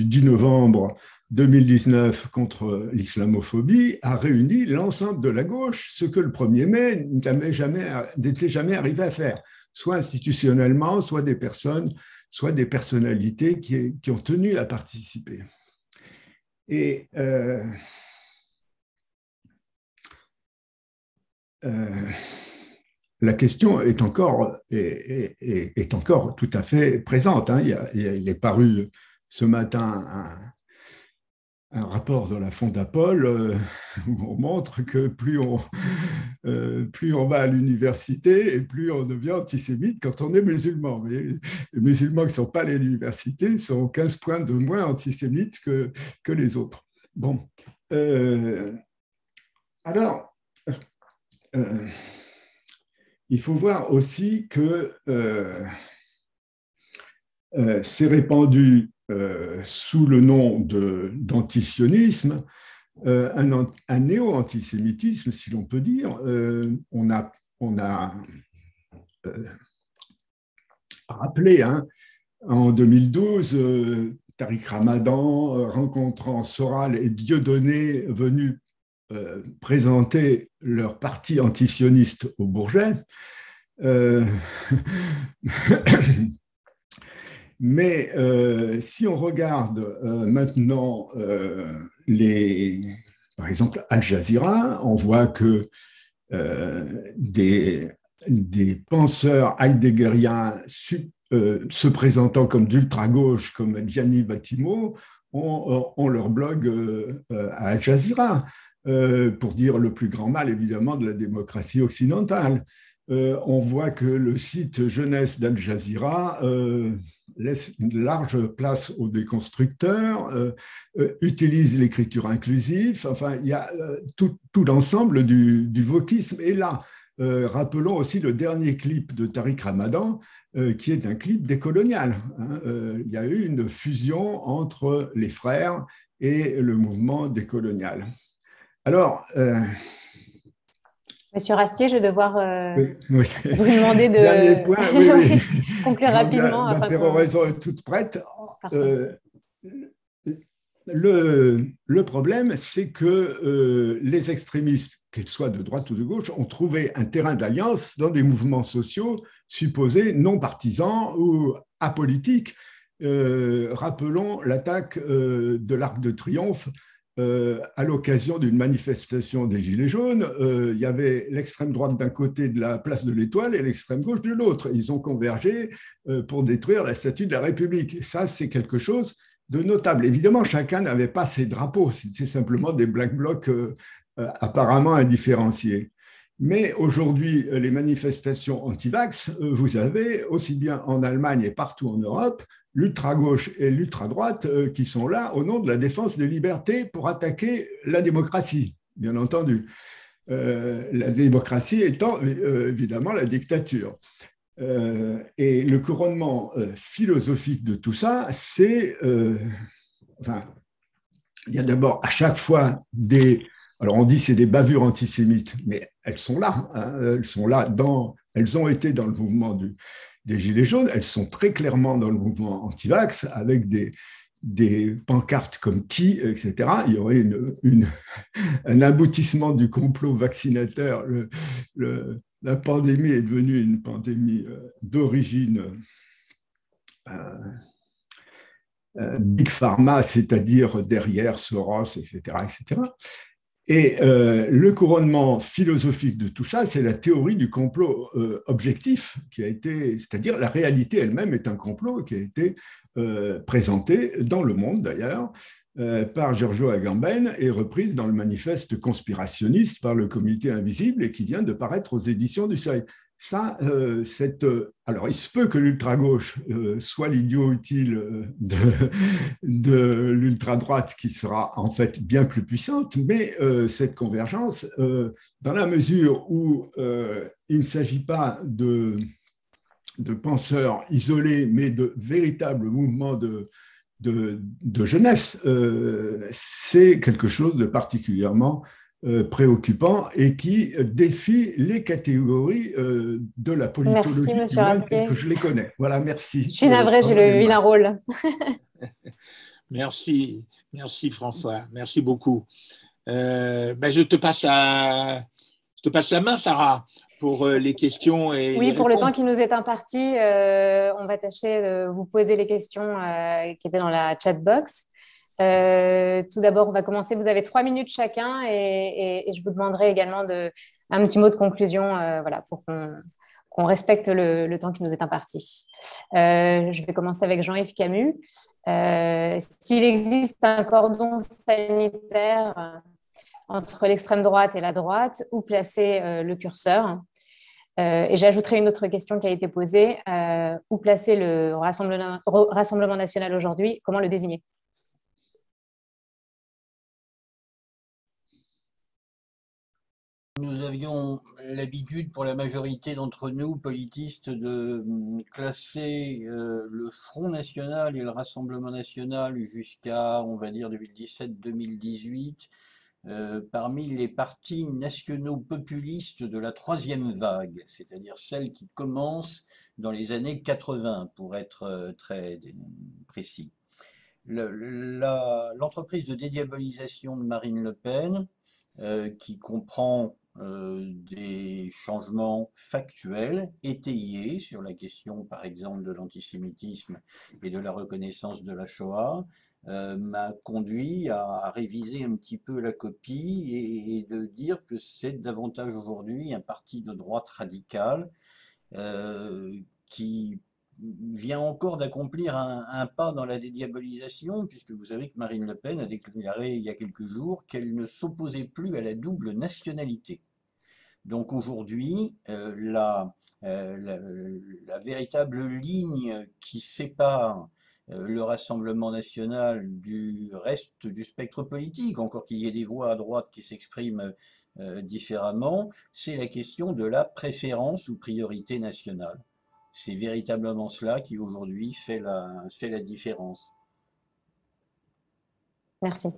10 novembre 2019 contre l'islamophobie a réuni l'ensemble de la gauche, ce que le 1er mai n'était jamais arrivé à faire, soit institutionnellement, soit des personnes, soit des personnalités qui ont tenu à participer. Et la question est encore tout à fait présente. Hein. Il est paru ce matin un rapport de la Fondapol où on montre que plus on va à l'université et plus on devient antisémite quand on est musulman. Mais les musulmans qui ne sont pas allés à l'université sont 15 points de moins antisémites que les autres. Bon. Alors, il faut voir aussi que c'est répandu sous le nom d'antisionisme, un néo-antisémitisme, si l'on peut dire. On a rappelé, hein, en 2012, Tariq Ramadan rencontrant Soral et Dieudonné venus présenter leur parti antisioniste au Bourget. Mais si on regarde maintenant par exemple Al Jazeera, on voit que des penseurs heideggeriens se présentant comme d'ultra-gauche, comme Gianni Battimo, ont leur blog à Al Jazeera, pour dire le plus grand mal, évidemment, de la démocratie occidentale. On voit que le site jeunesse d'Al Jazeera laisse une large place aux déconstructeurs, utilise l'écriture inclusive. Enfin, il y a tout l'ensemble du wokisme est là. Rappelons aussi le dernier clip de Tariq Ramadan, qui est un clip décolonial. Hein. Il y a eu une fusion entre les frères et le mouvement décolonial. Alors, Monsieur Rastier, je vais devoir oui. vous demander de point, conclure rapidement. Ma péroraison est toute prête. Le problème, c'est que les extrémistes, qu'ils soient de droite ou de gauche, ont trouvé un terrain d'alliance dans des mouvements sociaux supposés non partisans ou apolitiques. Rappelons l'attaque de l'Arc de Triomphe à l'occasion d'une manifestation des Gilets jaunes. Il y avait l'extrême droite d'un côté de la place de l'Étoile et l'extrême gauche de l'autre. Ils ont convergé pour détruire la statue de la République. Et ça, c'est quelque chose de notable. Évidemment, chacun n'avait pas ses drapeaux. C'est simplement des black blocs apparemment indifférenciés. Mais aujourd'hui, les manifestations anti-vax, vous avez, aussi bien en Allemagne et partout en Europe, l'ultra-gauche et l'ultra-droite qui sont là au nom de la défense des libertés pour attaquer la démocratie, bien entendu. La démocratie étant évidemment la dictature. Et le couronnement philosophique de tout ça, c'est... il y a d'abord à chaque fois des Alors on dit c'est des bavures antisémites, mais elles sont là. Hein, elles sont là elles ont été dans le mouvement des Gilets jaunes. Elles sont très clairement dans le mouvement anti-vax avec des pancartes comme qui, etc. Il y aurait un aboutissement du complot vaccinateur. La pandémie est devenue une pandémie d'origine Big Pharma, c'est-à-dire derrière Soros, etc., etc. Et le couronnement philosophique de tout ça, c'est la théorie du complot objectif, c'est-à-dire la réalité elle-même est un complot qui a été présenté dans Le Monde d'ailleurs par Giorgio Agamben et reprise dans le manifeste conspirationniste par le Comité Invisible et qui vient de paraître aux éditions du Seuil. Ça, alors, il se peut que l'ultra-gauche soit l'idiot utile de l'ultra-droite qui sera en fait bien plus puissante, mais cette convergence, dans la mesure où il ne s'agit pas de penseurs isolés, mais de véritables mouvements de jeunesse, c'est quelque chose de particulièrement préoccupant et qui défie les catégories de la politologie. Merci, monsieur Rastier. Que je les connais. Voilà, merci. Je suis navrée, j'ai le vilain rôle. Merci François, merci beaucoup. Je te passe la main, Sarah, pour les questions. Oui, pour le temps qui nous est imparti, on va tâcher de vous poser les questions qui étaient dans la chat box. Tout d'abord, on va commencer. Vous avez 3 minutes chacun et je vous demanderai également un petit mot de conclusion voilà, pour qu'on respecte le temps qui nous est imparti. Je vais commencer avec Jean-Yves Camus. S'il existe un cordon sanitaire entre l'extrême droite et la droite, où placer le curseur? Et j'ajouterai une autre question qui a été posée. Où placer le Rassemblement national aujourd'hui? Comment le désigner? Nous avions l'habitude, pour la majorité d'entre nous, politistes, de classer le Front National et le Rassemblement National jusqu'à, on va dire, 2017-2018, parmi les partis nationaux populistes de la troisième vague, c'est-à-dire celle qui commence dans les années 80, pour être très précis. L'entreprise de dédiabolisation de Marine Le Pen, qui comprend des changements factuels, étayés sur la question, par exemple, de l'antisémitisme et de la reconnaissance de la Shoah, m'a conduit à réviser un petit peu la copie et de dire que c'est davantage aujourd'hui un parti de droite radicale qui vient encore d'accomplir un pas dans la dédiabolisation, puisque vous savez que Marine Le Pen a déclaré il y a quelques jours qu'elle ne s'opposait plus à la double nationalité. Donc aujourd'hui, la véritable ligne qui sépare le Rassemblement national du reste du spectre politique, encore qu'il y ait des voix à droite qui s'expriment différemment, c'est la question de la préférence ou priorité nationale. C'est véritablement cela qui aujourd'hui fait la différence. Merci.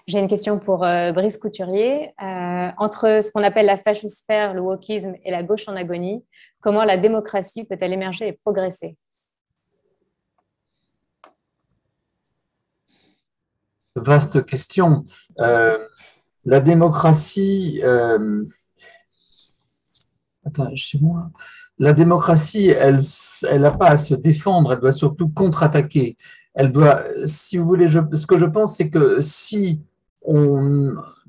J'ai une question pour Brice Couturier. Entre ce qu'on appelle la fachosphère, le wokisme et la gauche en agonie, comment la démocratie peut-elle émerger et progresser? Vaste question. La démocratie... Attends, chez moi... La démocratie, elle n'a pas à se défendre, elle doit surtout contre-attaquer. Elle doit, si vous voulez, ce que je pense, c'est que si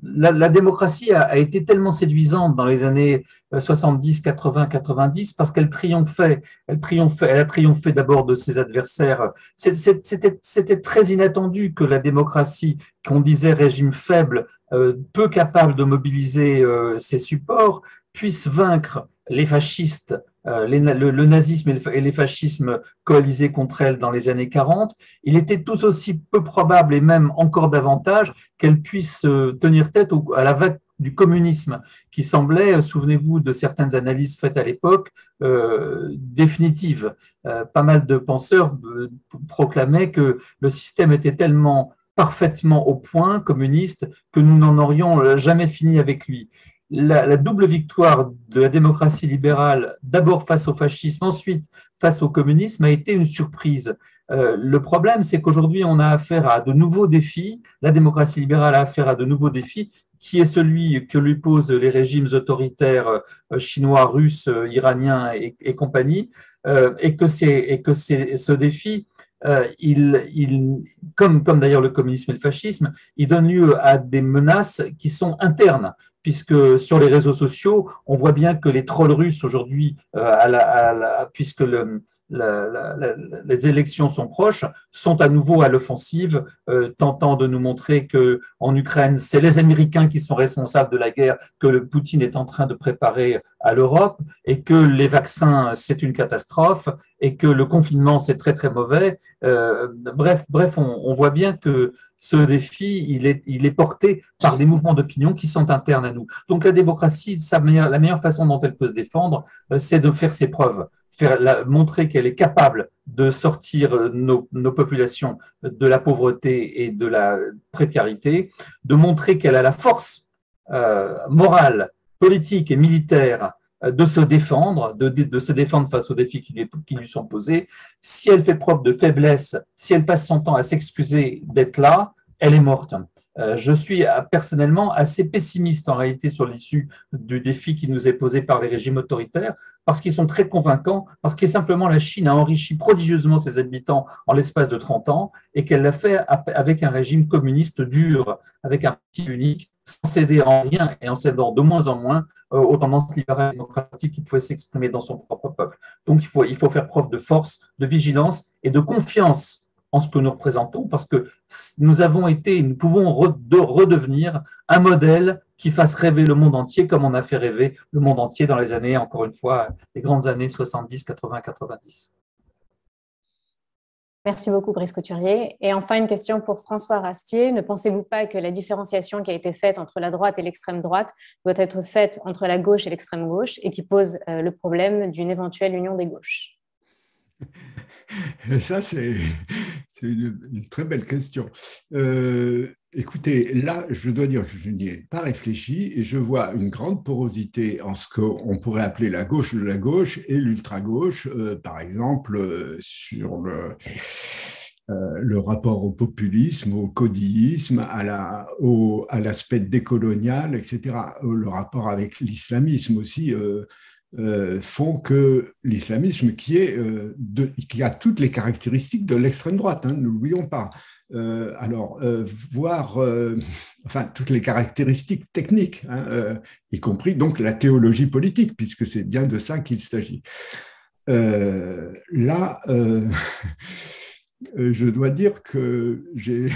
la démocratie a été tellement séduisante dans les années 70, 80, 90 parce qu'elle triomphait. Elle a triomphé d'abord de ses adversaires. C'était très inattendu que la démocratie, qu'on disait régime faible, peu capable de mobiliser ses supports, puisse vaincre les fascistes, le nazisme et les fascismes coalisés contre elle dans les années 40, il était tout aussi peu probable, et même encore davantage, qu'elle puisse tenir tête à la vague du communisme, qui semblait, souvenez-vous de certaines analyses faites à l'époque, définitives. Pas mal de penseurs proclamaient que le système était tellement parfaitement au point, communiste, que nous n'en aurions jamais fini avec lui. La double victoire de la démocratie libérale, d'abord face au fascisme, ensuite face au communisme, a été une surprise. Le problème, c'est qu'aujourd'hui, on a affaire à de nouveaux défis. La démocratie libérale a affaire à de nouveaux défis, qui est celui que lui posent les régimes autoritaires chinois, russes, iraniens et compagnie, et que ce défi, comme d'ailleurs le communisme et le fascisme, il donne lieu à des menaces qui sont internes, puisque sur les réseaux sociaux, on voit bien que les trolls russes aujourd'hui, puisque les élections sont proches, sont à nouveau à l'offensive, tentant de nous montrer qu'en Ukraine, c'est les Américains qui sont responsables de la guerre que le Poutine est en train de préparer à l'Europe, et que les vaccins, c'est une catastrophe, et que le confinement, c'est très très mauvais. Bref, on voit bien que ce défi, il est porté par des mouvements d'opinion qui sont internes à nous. Donc la démocratie, la meilleure façon dont elle peut se défendre, c'est de faire ses preuves, montrer qu'elle est capable de sortir nos populations de la pauvreté et de la précarité, de montrer qu'elle a la force morale, politique et militaire de se défendre, de se défendre face aux défis qui lui sont posés. Si elle fait preuve de faiblesse, si elle passe son temps à s'excuser d'être là, elle est morte. Je suis personnellement assez pessimiste en réalité sur l'issue du défi qui nous est posé par les régimes autoritaires, parce qu'ils sont très convaincants, parce que simplement la Chine a enrichi prodigieusement ses habitants en l'espace de 30 ans, et qu'elle l'a fait avec un régime communiste dur, avec un parti unique, sans céder en rien et en cédant de moins en moins aux tendances libérales et démocratiques qui pouvaient s'exprimer dans son propre peuple. Donc il faut faire preuve de force, de vigilance et de confiance en ce que nous représentons, parce que nous pouvons redevenir un modèle qui fasse rêver le monde entier, comme on a fait rêver le monde entier dans les années, encore une fois, les grandes années 70, 80, 90. Merci beaucoup, Brice Couturier. Et enfin, une question pour François Rastier. Ne pensez-vous pas que la différenciation qui a été faite entre la droite et l'extrême droite doit être faite entre la gauche et l'extrême gauche, et qui pose le problème d'une éventuelle union des gauches? Ça, c'est une très belle question. Écoutez, là, je dois dire que je n'y ai pas réfléchi, et je vois une grande porosité en ce qu'on pourrait appeler la gauche de la gauche et l'ultra-gauche, par exemple, sur le rapport au populisme, au codisme, à l'aspect décolonial, etc. Le rapport avec l'islamisme aussi, font que l'islamisme, qui a toutes les caractéristiques de l'extrême droite, ne l'oublions pas, voir toutes les caractéristiques techniques, y compris donc la théologie politique, puisque c'est bien de ça qu'il s'agit. Là, je dois dire que j'ai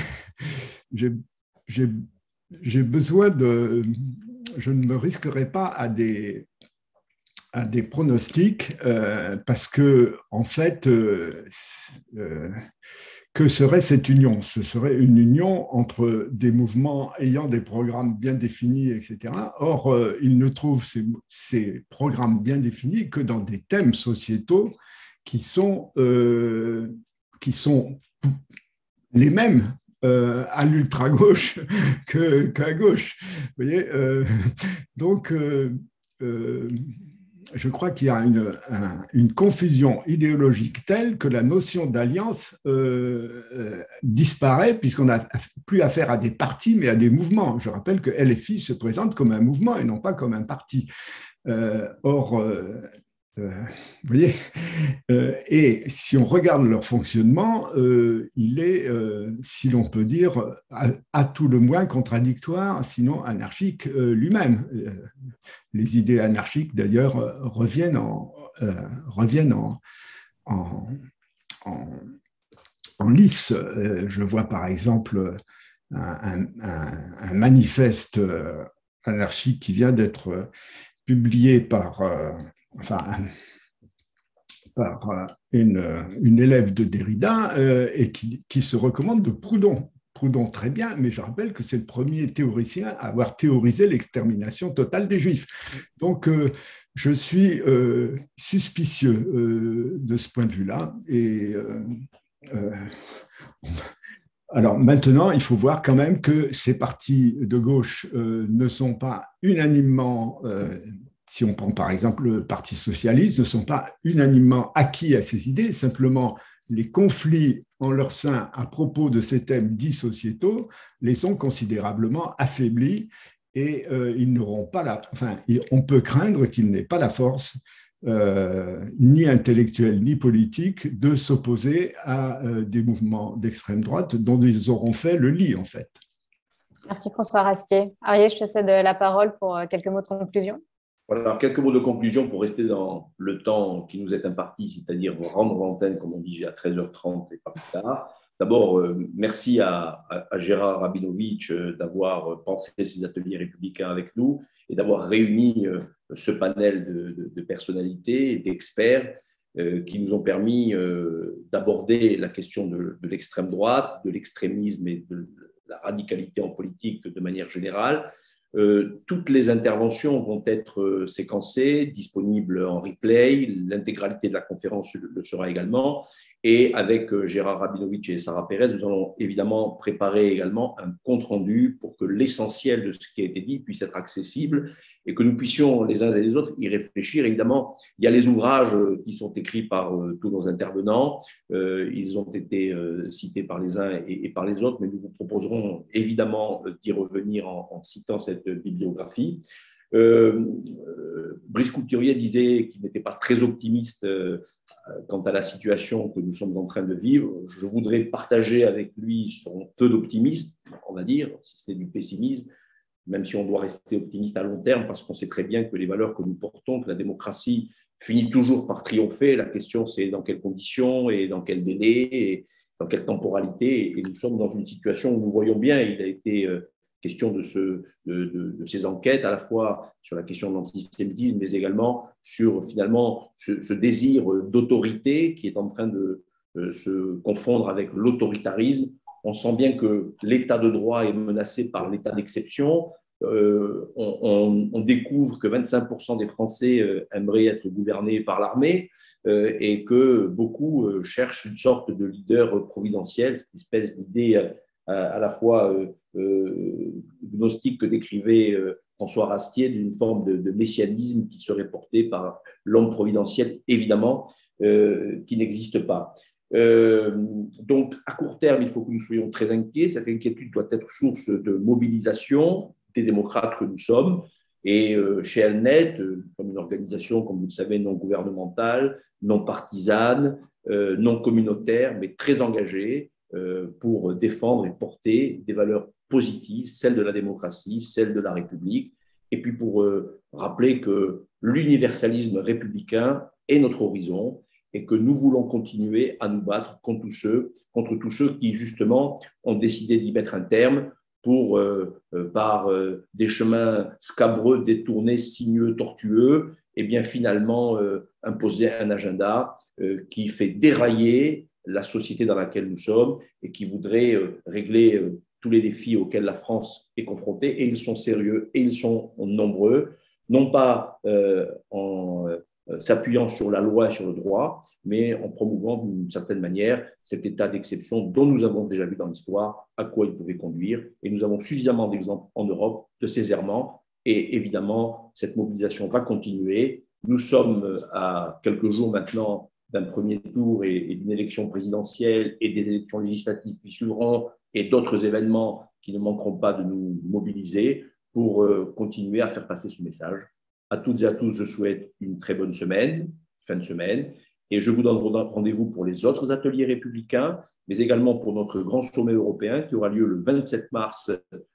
besoin de... Je ne me risquerai pas à des pronostics, parce que, en fait, que serait cette union? Ce serait une union entre des mouvements ayant des programmes bien définis, etc. Or, ils ne trouvent ces programmes bien définis que dans des thèmes sociétaux qui sont les mêmes à l'ultra-gauche qu'à gauche. Vous voyez, donc, je crois qu'il y a une confusion idéologique telle que la notion d'alliance disparaît, puisqu'on n'a plus affaire à des partis, mais à des mouvements. Je rappelle que LFI se présente comme un mouvement et non pas comme un parti. Vous voyez, et si on regarde leur fonctionnement, il est, si l'on peut dire, à tout le moins contradictoire, sinon anarchique lui-même. Les idées anarchiques, d'ailleurs, reviennent en lice. Je vois par exemple un manifeste anarchique qui vient d'être publié par une élève de Derrida, et qui se recommande de Proudhon. Proudhon, très bien, mais je rappelle que c'est le premier théoricien à avoir théorisé l'extermination totale des Juifs. Donc, je suis suspicieux de ce point de vue-là, et Alors maintenant, il faut voir quand même que ces partis de gauche ne sont pas unanimement, si on prend par exemple le Parti socialiste, ne sont pas unanimement acquis à ces idées, simplement les conflits en leur sein à propos de ces thèmes dits sociétaux les ont considérablement affaiblis et ils n'auront pas on peut craindre qu'ils n'aient pas la force ni intellectuelle ni politique de s'opposer à des mouvements d'extrême droite dont ils auront fait le lit en fait. Merci François Rastier. Arié, je te cède la parole pour quelques mots de conclusion. Voilà, alors quelques mots de conclusion pour rester dans le temps qui nous est imparti, c'est-à-dire rendre l'antenne, comme on dit, à 13h30 et pas plus tard. D'abord, merci à Gérard Rabinovitch d'avoir pensé ces ateliers républicains avec nous et d'avoir réuni ce panel de personnalités et d'experts qui nous ont permis d'aborder la question de l'extrême droite, de l'extrémisme et de la radicalité en politique de manière générale. Toutes les interventions vont être séquencées, disponibles en replay. L'intégralité de la conférence le sera également. Et avec Gérard Rabinovitch et Sarah Pérez, nous allons évidemment préparer également un compte-rendu pour que l'essentiel de ce qui a été dit puisse être accessible et que nous puissions les uns et les autres y réfléchir. Évidemment, il y a les ouvrages qui sont écrits par tous nos intervenants. Ils ont été cités par les uns et par les autres, mais nous vous proposerons évidemment d'y revenir en citant cette bibliographie. Brice Couturier disait qu'il n'était pas très optimiste quant à la situation que nous sommes en train de vivre. Je voudrais partager avec lui son peu d'optimisme, on va dire, si ce n'est du pessimisme, même si on doit rester optimiste à long terme, parce qu'on sait très bien que les valeurs que nous portons, que la démocratie finit toujours par triompher. La question, c'est dans quelles conditions et dans quel délai et dans quelle temporalité. Et nous sommes dans une situation où nous voyons bien, il a été question de ces enquêtes, à la fois sur la question de l'antisémitisme, mais également sur finalement ce désir d'autorité qui est en train de se confondre avec l'autoritarisme. On sent bien que l'état de droit est menacé par l'état d'exception. On découvre que 25% des Français aimeraient être gouvernés par l'armée et que beaucoup cherchent une sorte de leader providentiel, cette espèce d'idée à la fois gnostique que décrivait François Rastier, d'une forme de messianisme qui serait porté par l'homme providentiel, évidemment, qui n'existe pas. Donc, à court terme, il faut que nous soyons très inquiets. Cette inquiétude doit être source de mobilisation des démocrates que nous sommes. Et chez Elnet, comme une organisation, comme vous le savez, non gouvernementale, non partisane, non communautaire, mais très engagée pour défendre et porter des valeurs positives, celles de la démocratie, celles de la République, et puis pour rappeler que l'universalisme républicain est notre horizon et que nous voulons continuer à nous battre contre tous ceux qui, justement, ont décidé d'y mettre un terme pour, par des chemins scabreux, détournés, sinueux, tortueux, et bien finalement imposer un agenda qui fait dérailler la société dans laquelle nous sommes et qui voudrait régler tous les défis auxquels la France est confrontée. Et ils sont sérieux et ils sont nombreux, non pas en s'appuyant sur la loi et sur le droit, mais en promouvant d'une certaine manière cet état d'exception dont nous avons déjà vu dans l'histoire à quoi il pouvait conduire. Et nous avons suffisamment d'exemples en Europe de ces errements. Et évidemment, cette mobilisation va continuer. Nous sommes à quelques jours maintenant d'un premier tour et d'une élection présidentielle et des élections législatives qui suivront et d'autres événements qui ne manqueront pas de nous mobiliser pour continuer à faire passer ce message. À toutes et à tous, je souhaite une très bonne semaine, fin de semaine, et je vous donne rendez-vous pour les autres ateliers républicains, mais également pour notre grand sommet européen qui aura lieu le 27 mars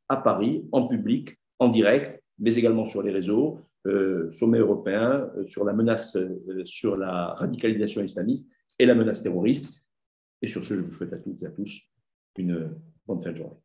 à Paris, en public, en direct, mais également sur les réseaux. Sommet européen sur la menace, sur la radicalisation islamiste et la menace terroriste. Et sur ce, je vous souhaite à toutes et à tous une bonne fin de journée.